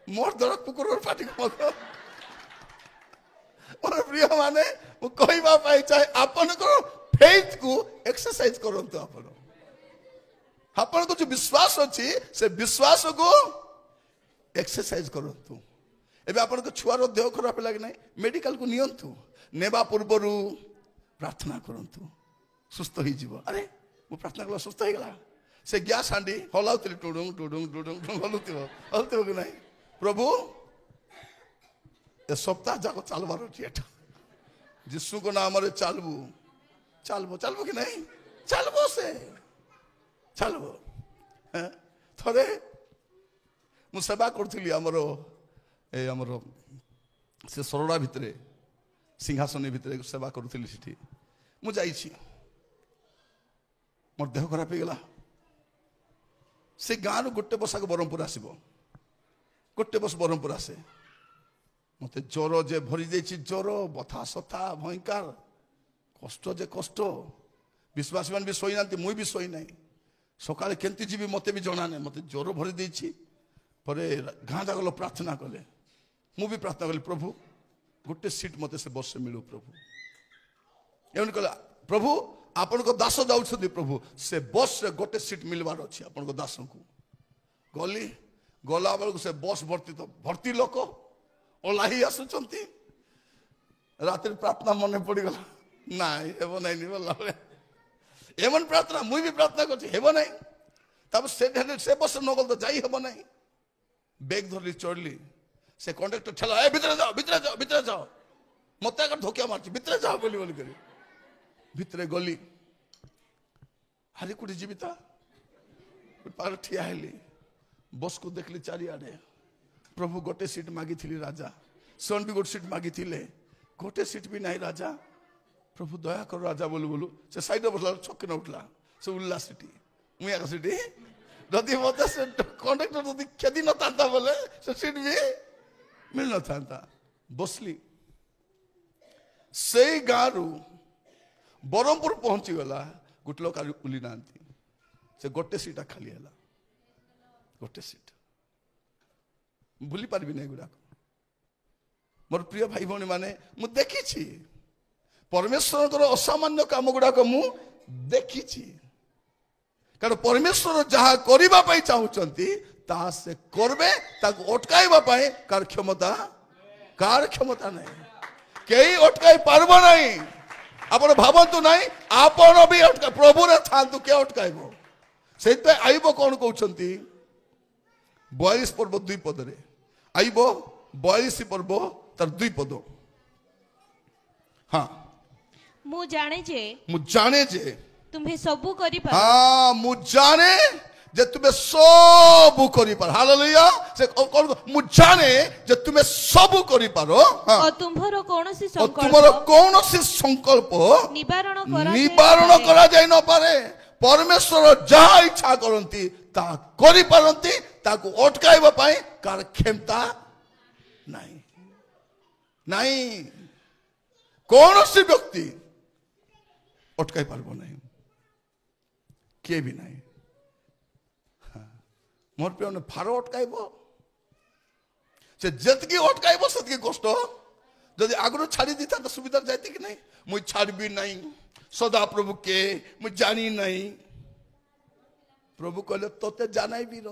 मोर द्वारा कुकुर पार्टी बंद और प्रिय माने कहवा चाहे आपन को फेथ को एक्सरसाइज करंतु आपन को जो विश्वास अछि से विश्वास को एक्सरसाइज करंतु एबे आपन को छुआर देह खराब लागे नहीं मेडिकल को नियंतु नेबा पूर्वरु प्रार्थना करंतु सुस्थ ही जीव अरे मु प्रार्थना कला सुस्थ ही गला से ग्यास हांडी हलाउतली टुडुंग टुडुंग टुडुंग हलुतिबो कि नहीं प्रभु ए सप्ताह जाको चालबार अछि एटा यीशु को नाम रे चालबो चालबो चालबो कि नहीं चालबो से चालबो थरे मु सेवा करथली हमरो ए हमरो से सरड़ा भितरे सिंहासन भितरे सेवा करुଥିଲି सेठी मु जाइछि मोर देह खराब हो गला से गाँव रू गोटे बसा को ब्रह्मपुर आसब गोटे बस ब्रह्मपुर आसे मत ज्वर जे भरी जाइछि ज्वर बथा सथा भयंकर कष्ट जे कष्ट विश्वासी मान भी सोई ना मुई भी सोई ना सकाले केमती जीवी मते भी जना नहीं मत ज्वर भरी देछि परे गाँ जाक प्रार्थना कले मु भी प्रार्थना कली प्रभु गोटे सीट मते से बस से मिलू प्रभु एवं कहला प्रभु आपण को दास जाउछथि प्रभु से बस से गोटे सीट मिलबार अछि आपण को दास को गली गला बेल से बस भर्ती तो भर्ती लोक ओलाही आसुचंती रात्रि प्रार्थना मन पड़ी गला नाइ हेबो नाइ निबला एमन प्रार्थना मुई भी प्रार्थना करछि हेबो नाइ तब से बस न गल तो जाई हेबो नाइ बैग धरली चढ़ली से कंडक्टर ठेला ए भीतर जाओ भीतर जाओ भीतर जाओ मत अगर धोकिया मारछि भीतर जाओ बोली बोली करी भीतर गली हरी कुटी जीविता पार ठिया हेली बस को देखली चारिआडे प्रभु गोटे सीट मागी थी राजा ସେମାନେ ବି ଗୋଟେ ସିଟ୍ ମାଗିଥିଲେ, ଗୋଟେ ସିଟ୍ ବି ନାହିଁ। ରାଜା ପ୍ରଭୁ ଦୟା କର ରାଜା ବୋଲୁ ବୋଲୁ ସେ ସାଇଡରେ ବସିଲା, ଛକି ନ ଉଠିଲା, ସେ ଉଲ୍ଲା ସିଟି, ମୁଁ ଏକ ସିଟି। ଯଦି ମତେ ସେ କଣ୍ଡକ୍ଟର ଯଦି ଖେଦି ନଥାନ୍ତା ବୋଲେ ସେ ସିଟ୍ ବି ମିଳିନଥାନ୍ତା। ବସିଲି, ସେଇ ଗାଁରୁ ବରହମପୁର ପହଞ୍ଚିଗଲା, ଗୋଟେ ଲୋକ ଉଲି ନାହାନ୍ତି, ସେ ଗୋଟେ ସିଟ୍ ଖାଲି ହେଲା, ଗୋଟେ ସିଟ୍। ଭୁଲି ପାରିବିନି ଏଗୁଡାକ। ମୋର ପ୍ରିୟ ଭାଇ ଭଉଣୀ ମାନେ, ମୁଁ ଦେଖିଛି ପରମେଶ୍ୱରଙ୍କର ଅସାମାନ୍ୟ କାମ ଗୁଡାକ ମୁଁ ଦେଖିଛି। କାରଣ ପରମେଶ୍ୱର ଯାହା କରିବା ପାଇଁ ଚାହୁଁଛନ୍ତି ତାହା ସେ କରିବେ, ତାକୁ ଅଟକାଇବା ପାଇଁ କାହାର କ୍ଷମତା ନାହିଁ। କେହି ଅଟକାଇ ପାରିବ ନାହିଁ। ଆପଣ ଭାବନ୍ତୁ ନାହିଁ, ଆପଣ ବି ପ୍ରଭୁରେ ଥାନ୍ତୁ, କିଏ ଅଟକାଇବ? ସେଇଥିପାଇଁ ଆଇବ କଣ କହୁଛନ୍ତି 42 ପର୍ବ 2 ପଦରେ, ଆଇବ 42 ପର୍ବ ତାର 2 ପଦ। ହଁ, ମୁଁ ଜାଣେ ଯେ ତୁମେ ସବୁ କରିପାର। ହଁ, ମୁଁ ଜାଣେ ଯେ ତୁମେ ସବୁ କରିପାର। ହାଲେଲୁୟା। ସେ ମୁଁ ଜାଣେ ଯେ ତୁମେ ସବୁ କରିପାର। ତୁମର କୌଣସି ସଂକଳ୍ପ ନିବାରଣ କରାଯାଇ ନପାରେ। ପରମେଶ୍ୱର ଯାହା ଇଚ୍ଛା କରନ୍ତି ତାହା କରିପାରନ୍ତି, ତାକୁ ଅଟକାଇବା ପାଇଁ କାହାର କ୍ଷମତା ନାହିଁ। କୌଣସି ବ୍ୟକ୍ତି ଅଟକାଇ ପାରିବ ନାହିଁ, କିଏ ବି ନାହିଁ। ମୋର ପ୍ରିୟ, ଫାର ଅଟକାଇବ, ସେ ଯେତିକି ଅଟକାଇବ ସେତିକି କଷ୍ଟ। ଯଦି ଆଗରୁ ଛାଡ଼ି ଦେଇଥାନ୍ତା ସୁବିଧା ଯାଇତି କି ନାହିଁ, ମୁଁ ଛାଡ଼ିବି ନାହିଁ, ସଦାପ୍ରଭୁ କେ ମୁଁ ଜାଣି ନାହିଁ। ପ୍ରଭୁ କହିଲେ ତୋତେ ଜାନାଇବି ର।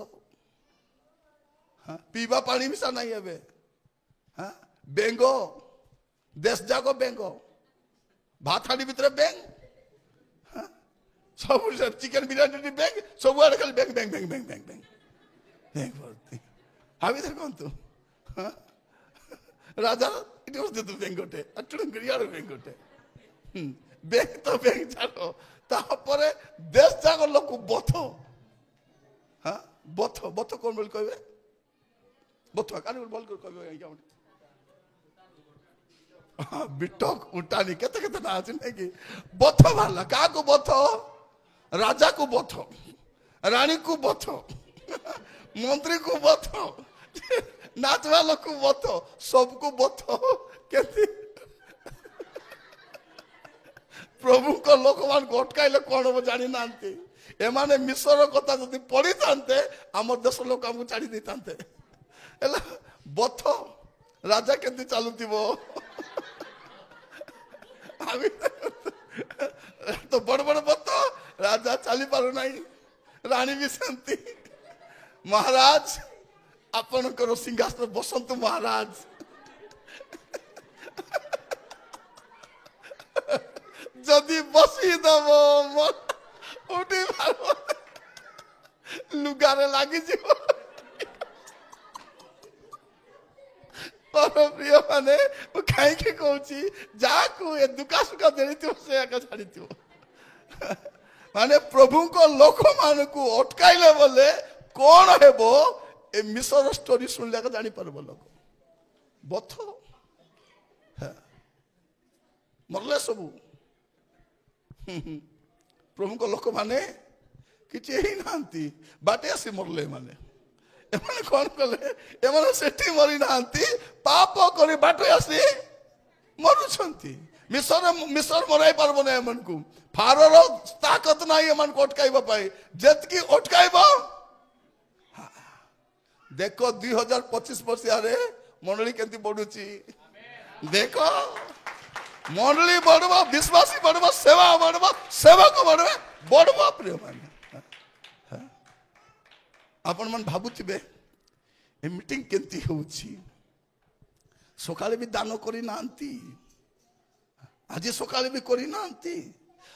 ପିଇବା ପାଣି ମିଶା ନାହିଁ ଏବେ। ବେଙ୍ଗ ଦେଶ ଯାକ ବେଙ୍ଗ, ଭାତ ହାଣ୍ଡି ଭିତରେ ବେଙ୍ଗ, ସବୁ ଚିକେନ ବିରିୟାନୀ ବେଙ୍ଗ, ସବୁଆଡେ ଖାଲି ବେଙ୍ଗ ବେଙ୍ଗ ବେଙ୍ଗ ବେଙ୍ଗ ବେଙ୍ଗ ବେଙ୍ଗ ଭାବି ଦେଖନ୍ତୁ। ରାଜା ଏଠି ବସିଥିଲୁ ବେଙ୍ଗଟେ, ଗିରିଆର ବେଙ୍ଗଟେ, ବେଙ୍ଗ ତ ବେଙ୍ଗ ଛାଡ, ତାପରେ ଦେଶ ଯାକ ଲୋକ ବଥ କଣ ବୋଲି କହିବେ? ବଥୁଆ କାଲି ଭଲ କରି କହିବେ ଆଜ୍ଞା। ବିଟକ ଉଟାଣି କେତେ କେତେ ନା ଅଛି ନାଇଁ କି? ବଥ ବାହାରିଲା। କାହାକୁ ବଥ? ରାଜାକୁ ବଥ, ରାଣୀକୁ ବଥ, ମନ୍ତ୍ରୀକୁ ବଥ, ନାଚବା ଲୋକକୁ ବଥ, ସବୁକୁ ବଥ। କେମିତି ପ୍ରଭୁଙ୍କ ଲୋକମାନଙ୍କୁ ଅଟକାଇଲେ କଣ ହବ ଜାଣିନାହାନ୍ତି। ଏମାନେ ମିଶର କଥା ଯଦି ପଢିଥାନ୍ତେ ଆମ ଦେଶ ଲୋକ ଆମକୁ ଛାଡି ଦେଇଥାନ୍ତେ। ହେଲା ବଥ, ରାଜା କେମିତି ଚାଲୁଥିବ ତ ବଡ ବଡ ବଥ, ରାଜା ଚାଲି ପାରୁନାହିଁ, ରାଣୀ ବି ସେମିତି। ମହାରାଜ ଆପଣଙ୍କର ସିଂହାସନ ବସନ୍ତୁ ମହାରାଜ। ଯଦି ବସିଦବ ଉଠି ଲୁଗାରେ ଲାଗିଯିବ। ପ୍ରିୟ ମାନେ, ମୁଁ କାହିଁକି କହୁଛି, ଯାହାକୁ ଏ ଦୁଃଖା ସୁଖା ଦେଳିଥିବ ସେ ଏକା ଛାଡିଥିବ। ମାନେ ପ୍ରଭୁଙ୍କ ଲୋକମାନଙ୍କୁ ଅଟକାଇଲେ ବୋଲେ କଣ ହେବ, ଏ ମିଶର ଷ୍ଟୋରି ଶୁଣିଲେ ଜାଣିପାରିବ ଲୋକ। ବଥ ମରଲେ ସବୁ। ପ୍ରଭୁଙ୍କ ଲୋକମାନେ କିଛି ହେଇନାହାନ୍ତି, ବାଟେ ଆସି ମରଲେ। ଏମାନେ କଣ କଲେ? ଏମାନେ ସେଠି ମରି ନାହାନ୍ତି, ପାପ କରି ବାଟେ ଆସି ମରୁଛନ୍ତି। ମିଶର ମରାଇ ପାରିବ ନାହିଁ ଏମାନଙ୍କୁ। ଫାରୋର ତାକତ ନାହିଁ ଏମାନଙ୍କୁ ଅଟକାଇବା ପାଇଁ। ଯେତିକି ଅଟକାଇବ, ଦେଖ 2025 ମସିହାରେ ମଣ୍ଡଳୀ କେମିତି ବଢୁଛି। ଦେଖ ମଣ୍ଡଳୀ ବଢିବ, ବିଶ୍ୱାସୀ ବଢିବ, ସେବା ବଢିବ, ସେବକ ବଢିବ। ପ୍ରିୟ ମାନେ, ଆପଣ ମାନେ ଭାବୁଥିବେ ଏ ମିଟିଂ କେମିତି ହେଉଛି? ସକାଳେ ବି ଦାନ କରିନାହାନ୍ତି, ଆଜି ସକାଳେ ବି କରିନାହାନ୍ତି,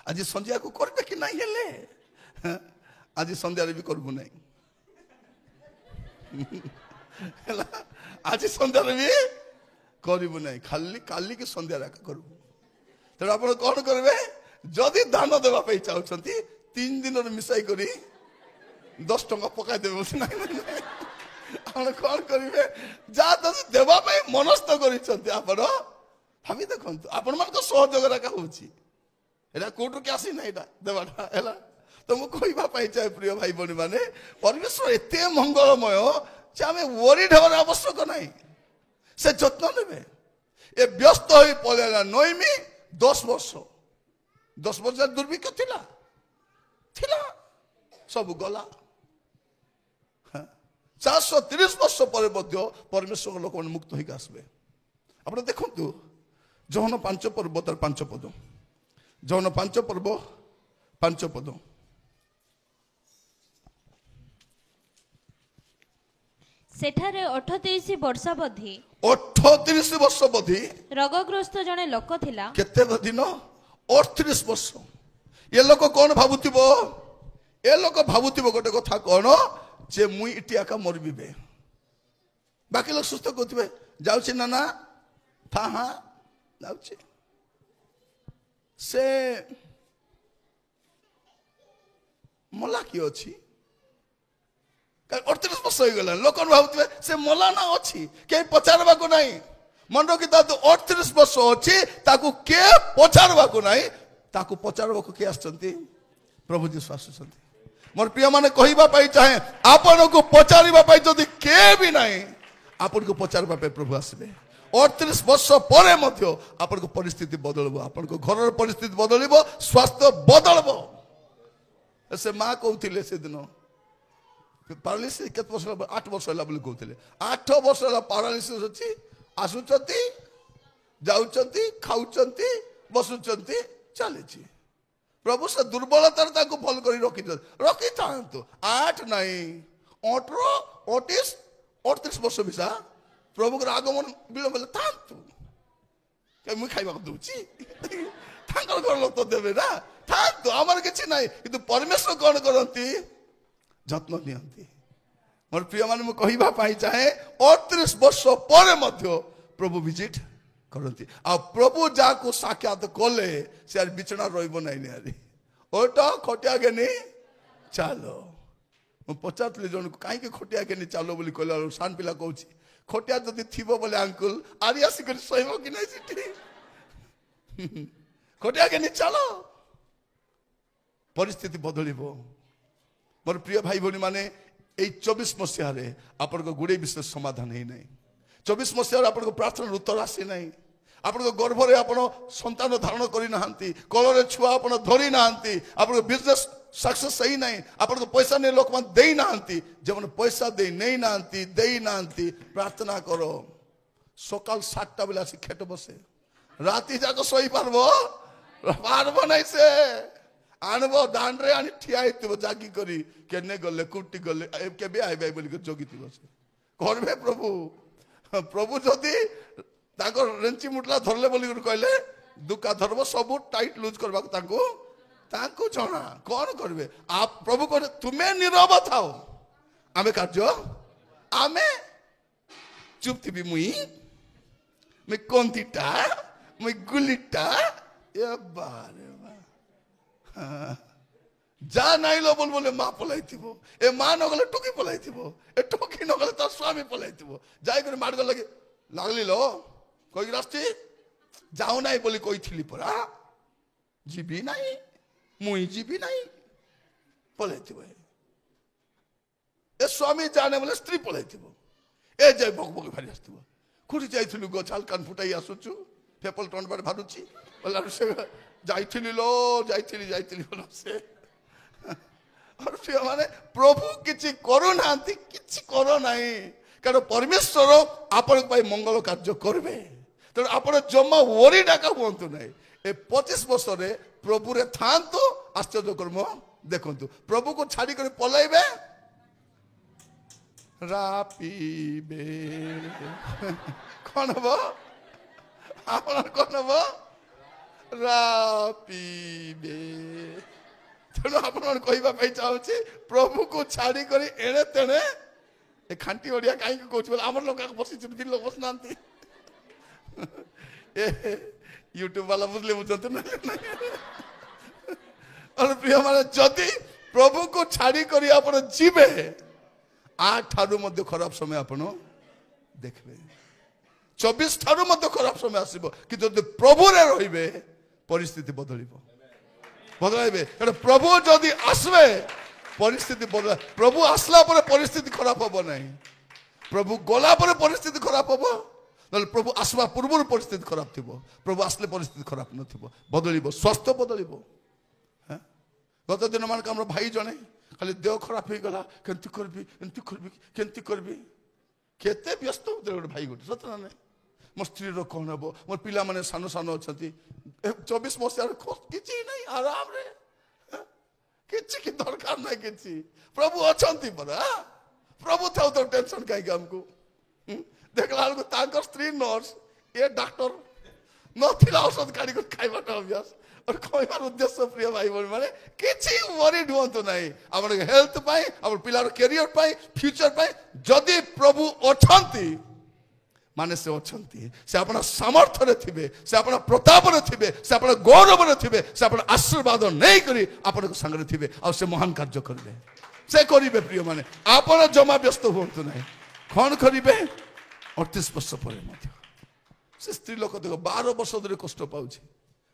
ଆଜି ସନ୍ଧ୍ୟାକୁ କରିବେ କି ନାହିଁ? ହେଲେ ଆଜି ସନ୍ଧ୍ୟାରେ ବି କରିବୁ ନାହିଁ। ହେଲା, ଆଜି ସନ୍ଧ୍ୟାରେ ବି କରିବୁ ନାହିଁ, ଖାଲି କାଲିକି ସନ୍ଧ୍ୟାରେ କରିବୁ। ତେଣୁ ଆପଣ କଣ କରିବେ? ଯଦି ଦାନ ଦେବା ପାଇଁ ଚାହୁଁଛନ୍ତି 3 ଦିନରେ ମିଶାଇ କରି 10 ଟଙ୍କା ପକାଇଦେବେ। कौन करेंगे जहाँ तो देवाई मनस्थ कर भावी देखु आपण मान सहयोग एटा कोर्ट के आसी ना यहाँ देवाटा है तो मुझे कहवाई चाहे प्रिय भाई भनी मैंने परमेश्वर एत मंगलमय जे आम वरीड हमार आवश्यक ना से जत्न ने ए व्यस्त हो पलैला नईमी 10 वर्ष दुर्भिक्ष थिला सब गला 430 वर्ष पर परमेश्वर लोक मैंने मुक्त होकर आसबे आप देखु जौन 5 पर्व तार 5 पद जौन 5 पर्व 5 पद सेठारे 38 वर्षावधि 38 वर्षावधि रोगग्रस्त जने लोक थिला केते दिन 38 वर्ष ये लोक कौन भावुथिबो ए लोक भावुथिबो गोटे कथा कौन जे मुई इटी आका मरबे बाकी लोग सुस्थ कहते जाऊँ ना ना था हाँ जाऊँ से मला किए अच्छी 38 वर्ष हो गला लोक भावुवे से मला ना अच्छी कहीं पचारवा को नहीं मन रखी तो 38 वर्ष अच्छी ताकू के पचारवा को नहीं ताकू पचारवा को किए आसचंती प्रभु जीशु आसुचंती मोर प्रिय माने कहबा पाई चाहे आपन को पचारिबा पाई जदी के भी नहीं आपन को पचारबा पे प्रभु आसबे 38 वर्ष परे मध्य आपन को परिस्थिति बदलबो आपन को घर परिस्थिति बदलबो स्वास्थ्य बदलबो से मां कहउथिले से दिन पैरालिसिस केत वर्ष 8 वर्ष होला बोली कहउथिले 8 वर्ष होला पैरालिसिस अछि आसुचंती जाउचंती खाउचंती बसुचंती चलीची प्रभु से दुर्बलतार ताको भल करी रखी था 8 नहीं 18 28 38 वर्ष विषा प्रभु को आगमन विलंब था मुझे खाइबा दूची घर लोक तो देवे ना था आमर किसी ना कि परमेश्वर कौन करती जत्न नियंती मोर प्रिय मान मुझे कहवाई चाहे 38 वर्ष पर प्रभु विजिट करती आ प्रभु जाको साक्षात कले से बिछना रही ओटा खटिया के नहीं चलो मुझे पचार जन को कहीं खटिया के नहीं चलो बोली कहला सान पिला कहूँ खटिया जदि थी बोले अंकुल आरी आसिक सहब कि नहीं सीटी खटिया के नहीं चलो परिस्थिति बदल मोर प्रिय भाई भनी माने 24 मसीह आपण को गुड़े विषय समाधान ही नहीं 24 मसीह आप प्रार्थना उत्तर आसी नहीं आपण गर्भरे आप संतान धारण करना कलर छुआ आप धरी ना आप बिजनेस सक्सेस सही ना आप पैसा नहीं लोक मान दे ना जो पैसा दे नहीं ना प्रार्थना करो सकाल 7टा बेला आसी खेट बसे राति जाक सही पार्ब नहीं से आनब दांड्रे आनी ठिया जागी करी केने गले कुटी गले केबे आइबे बोली जगी थी घर में प्रभु प्रभु जदि रेंची मुटला धरले बोली कहले दुका धरब सब टाइट लूज करबा तांको जना कौन करबे आप प्रभु कह तुम्हें नीरव थाओ आमे कार्य आमे चुप थी मुई कोंतीटा मुई गुलीटा ए बारे जा नाई लो बोल बोले माँ पलाई ए माँ नगले टोकी पलाई ए टोकी नगले तो स्वामी पलाई जाई कर मार लगे लगली लो कोई रास्ती जाऊ ना बोली कोई थी परा जीवी नहीं मुई जीवी नहीं पलाई ए स्वामी जाने बोले स्त्री पलाई ए जाए बक बक भारी आसो कौटी जाइलु गछाल कान फुटाई आसुचु फेपल टन बार भारुची जाइली लो जाइली बोलो से और फिर माने प्रभु किसी करू ना किसी करो नहीं कारण परमेश्वर आपण मंगल कार्य करेंगे तेणु आप जमा वरी डाका हूँ ना ए 25 वर्ष प्रभु रे था आश्चर्य कर्म देखु प्रभु को छाड़ी कर पलैबे रापीबे कौन हम आप कौन हम रापीबे तेणु आप कहवाई चाहूँगी प्रभु को छाड़ी कर एणे तेणे ए खांटी ओडिया कहीं कौन आम लोग बस लोग बस ना यूट्यूब वाला बुझले बुझते ना और प्रिय माने जदि प्रभु को छाड़ी कर आप जीवे ठारू मध्य खराब समय आपण देखबे 24 ठारू मध्य खराब समय आसीबो कि जदि प्रभु रे रहिबे परिस्थिति बदलिबो बदलाइबे कारण प्रभु जदि आसबे परिस्थिति बदला प्रभु आसला पर परिस्थिति खराब होबो नहीं प्रभु गला पर परिस्थिति खराब होबो नल प्रभु आसवा पूर्व परिस्थिति खराब थिबो प्रभु आसले परिस्थिति खराब नथिबो बदलिबो स्वास्थ्य बदलिबो गत दिन मान हमर भाई जने खाली देह खराब हो गला केंति करबी केते व्यस्त होते भाई गोटे सत ना मो स्त्री रो कौन हम मोर पिला माने सानो सानो अछंती 24 मसिया किछि नहीं आराम रे किछि की दरकार नहीं किछि प्रभु अछंती परा प्रभु थाउ तो टेंशन काई हमको देखला को तांकर स्त्री नर्स ये डॉक्टर नथिला औषध काढी को खाइबाटा अभ्यास और कहबार उद्देश्य प्रिय भाई बहन माने किछि वरीड हुंतु नाही हमर हेल्थ पाई हमर पिलार करियर पाई फ्यूचर पाई जदि प्रभु अछंती माने से अछंती से अपना सामर्थ्य रे थिबे से अपना प्रताप रे थिबे से अपना गौरव रे थिबे से अपना आशीर्वाद नै करी आपन को संग रे थिबे और से महान कार्य करबे से करिवे प्रिय माने आपन जमा व्यस्त हुंतु नाही कोन करिवे 38 वर्ष पर मध्य से स्त्री लोक देखो 12 वर्ष धरि कष्ट पाउछि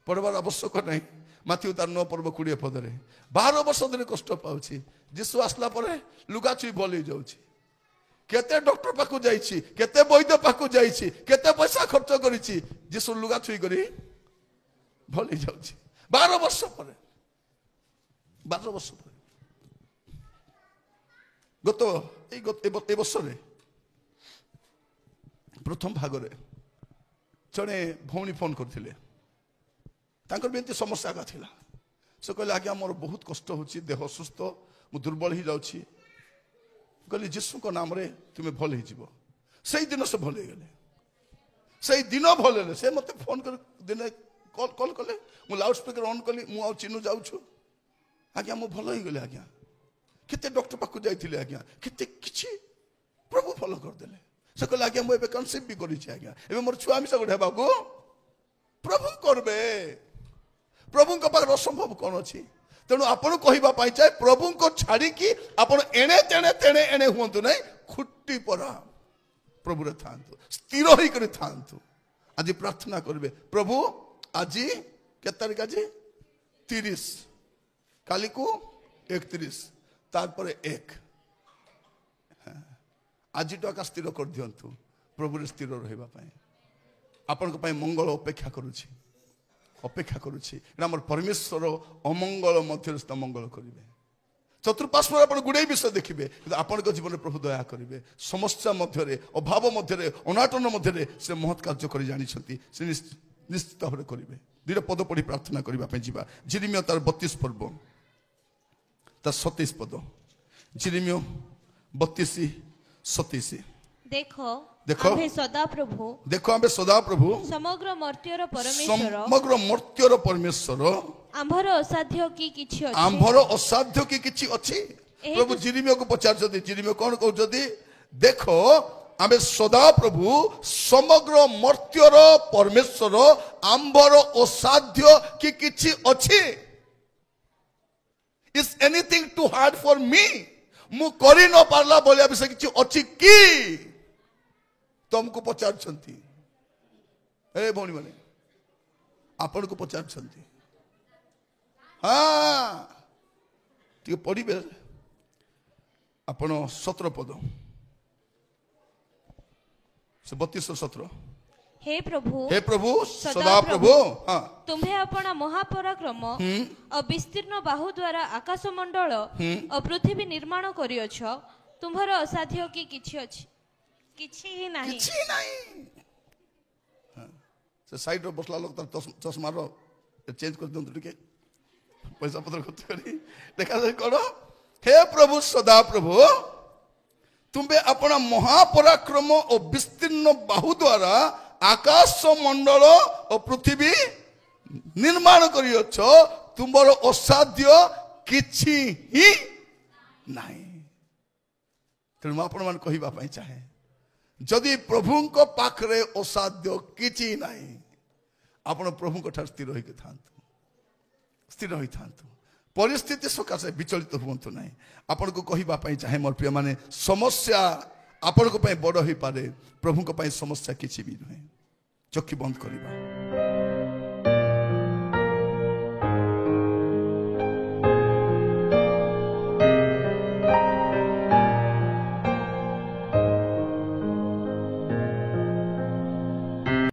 पढ़वार आवश्यक नहीं माथ्यू तार 9 पर्व 20 पदरे 12 वर्ष धरि कष्ट पाउछि जीशु आसला परे लुगा छुई भली जाउछि केते डॉक्टर पाखु जाइछि केते वैद्य पाखु जाइछि केते पैसा खर्च करिछि जीशु लुगा छुई करी भली जाउछि 12 वर्ष परे 12 वर्ष परे गत ए वर्ष रे प्रथम भाग रे जने भौणी फोन करथिले तांकर बेंती समस्या का थिला से कहले आज्ञा मोर बहुत कष्ट होछि देह सुस्त मु दुर्बल ही जाउछि कहले यीशु को नाम रे तुमे भल ही जीवो सेही दिन से भल गेले सेही दिन भल ले से मते फोन कर दिन कॉल कले मु लाउड स्पीकर ऑन कली मु आ चिनु जाउछु आज्ञा मु भल ही गेले आज्ञा केते डॉक्टर पाखु जाइथिले आज्ञा केते किछि प्रभु भल कर देले से कहले आज्ञा मु एबे कन्सेप्ट भी करि छी आज्ञा एबे मोर छुआ मिसा गोठे बाबू प्रभु करबे प्रभु को पाखर असंभव कौन अच्छी तेणु आपन कहवा चाहे प्रभु को छाड़ी कि आपन एणे तेणे तेणे एणे हूँ ना खुट्टी परा प्रभु रे थांतु स्थिर होई करी थांतु आज प्रार्थना करिवे प्रभु आज के तारीख आज 30 काली को 31 तार पर 1 आज टका स्थिर कर दियंतु प्रभु रे स्थिर रहिबा पई आपन को पई मंगल अपेक्षा करूछि अपेक्षा करुछि हमर परमेश्वर अमंगल मध्य मंगल करिवे चतुर्पार्श्व आपण गुडे विषय देखिबे कि आपण को जीवन प्रभु दया करिवे समस्या मध्य रे अभाव मध्य रे अनाटन मध्य रे से महत् कार्य करि जानि छथि से निश्चित भाबे करिवे दुईटा पद पढ़ी प्रार्थना करबा पे जिबा जिरिमिया तार 32 पर्व तार 27 पद जिरिमिया 32 27 देखो देखो आम्भे सदा प्रभु समग्र मर्त्यर परमेश्वर आंभर असाध्य की किछि अछि प्रभु जिरिमिया को पचारछथि जिरिमिया कोन कहउछथि देखो आमे सदा प्रभु समग्र मर्त्यर परमेश्वर आंभर असाध्य की किछि अछि is anything too hard for me मु करि न पारला बोलिया विषय किछि अछि की तुमको पचारछंती ए भौणी माने आपण को पचारछंती हाँ टिके पढ़िबे आपण 17 पद से 32 17 हे प्रभु सदा प्रभु हाँ तुम्हें अपना महापराक्रम और विस्तीर्ण बाहु द्वारा आकाश मंडल और पृथ्वी निर्माण करियछ तुम्हार असाध्य की किछि अछि किछि ही नहीं से साइड रो बसला लोग तर चश्मा रो चेंज कर दंतु टिके पैसा पत्र खर्च करी देखा जाय करो हे प्रभु सदा प्रभु तुम्बे अपना महापराक्रम और विस्तीर्ण बाहु द्वारा आकाश मंडल और पृथ्वी निर्माण करियछ तुमरो असाध्य किछि ही नहीं तेणु आपण मान कहबा पई चाहे जदि प्रभु को पाखरे असाध्य किछि नहीं आपण प्रभु को ठार स्थिर होई के थांतु स्थिर होई थांतु परिस्थिति सकाशे विचलित हुअंतु नहीं आपण को कहिबा पई चाहे मोर प्रिय माने समस्या आपण को पई बड़ होई पारे प्रभु को पई समस्या किछि भी नहीं चक्षु बंद करिबा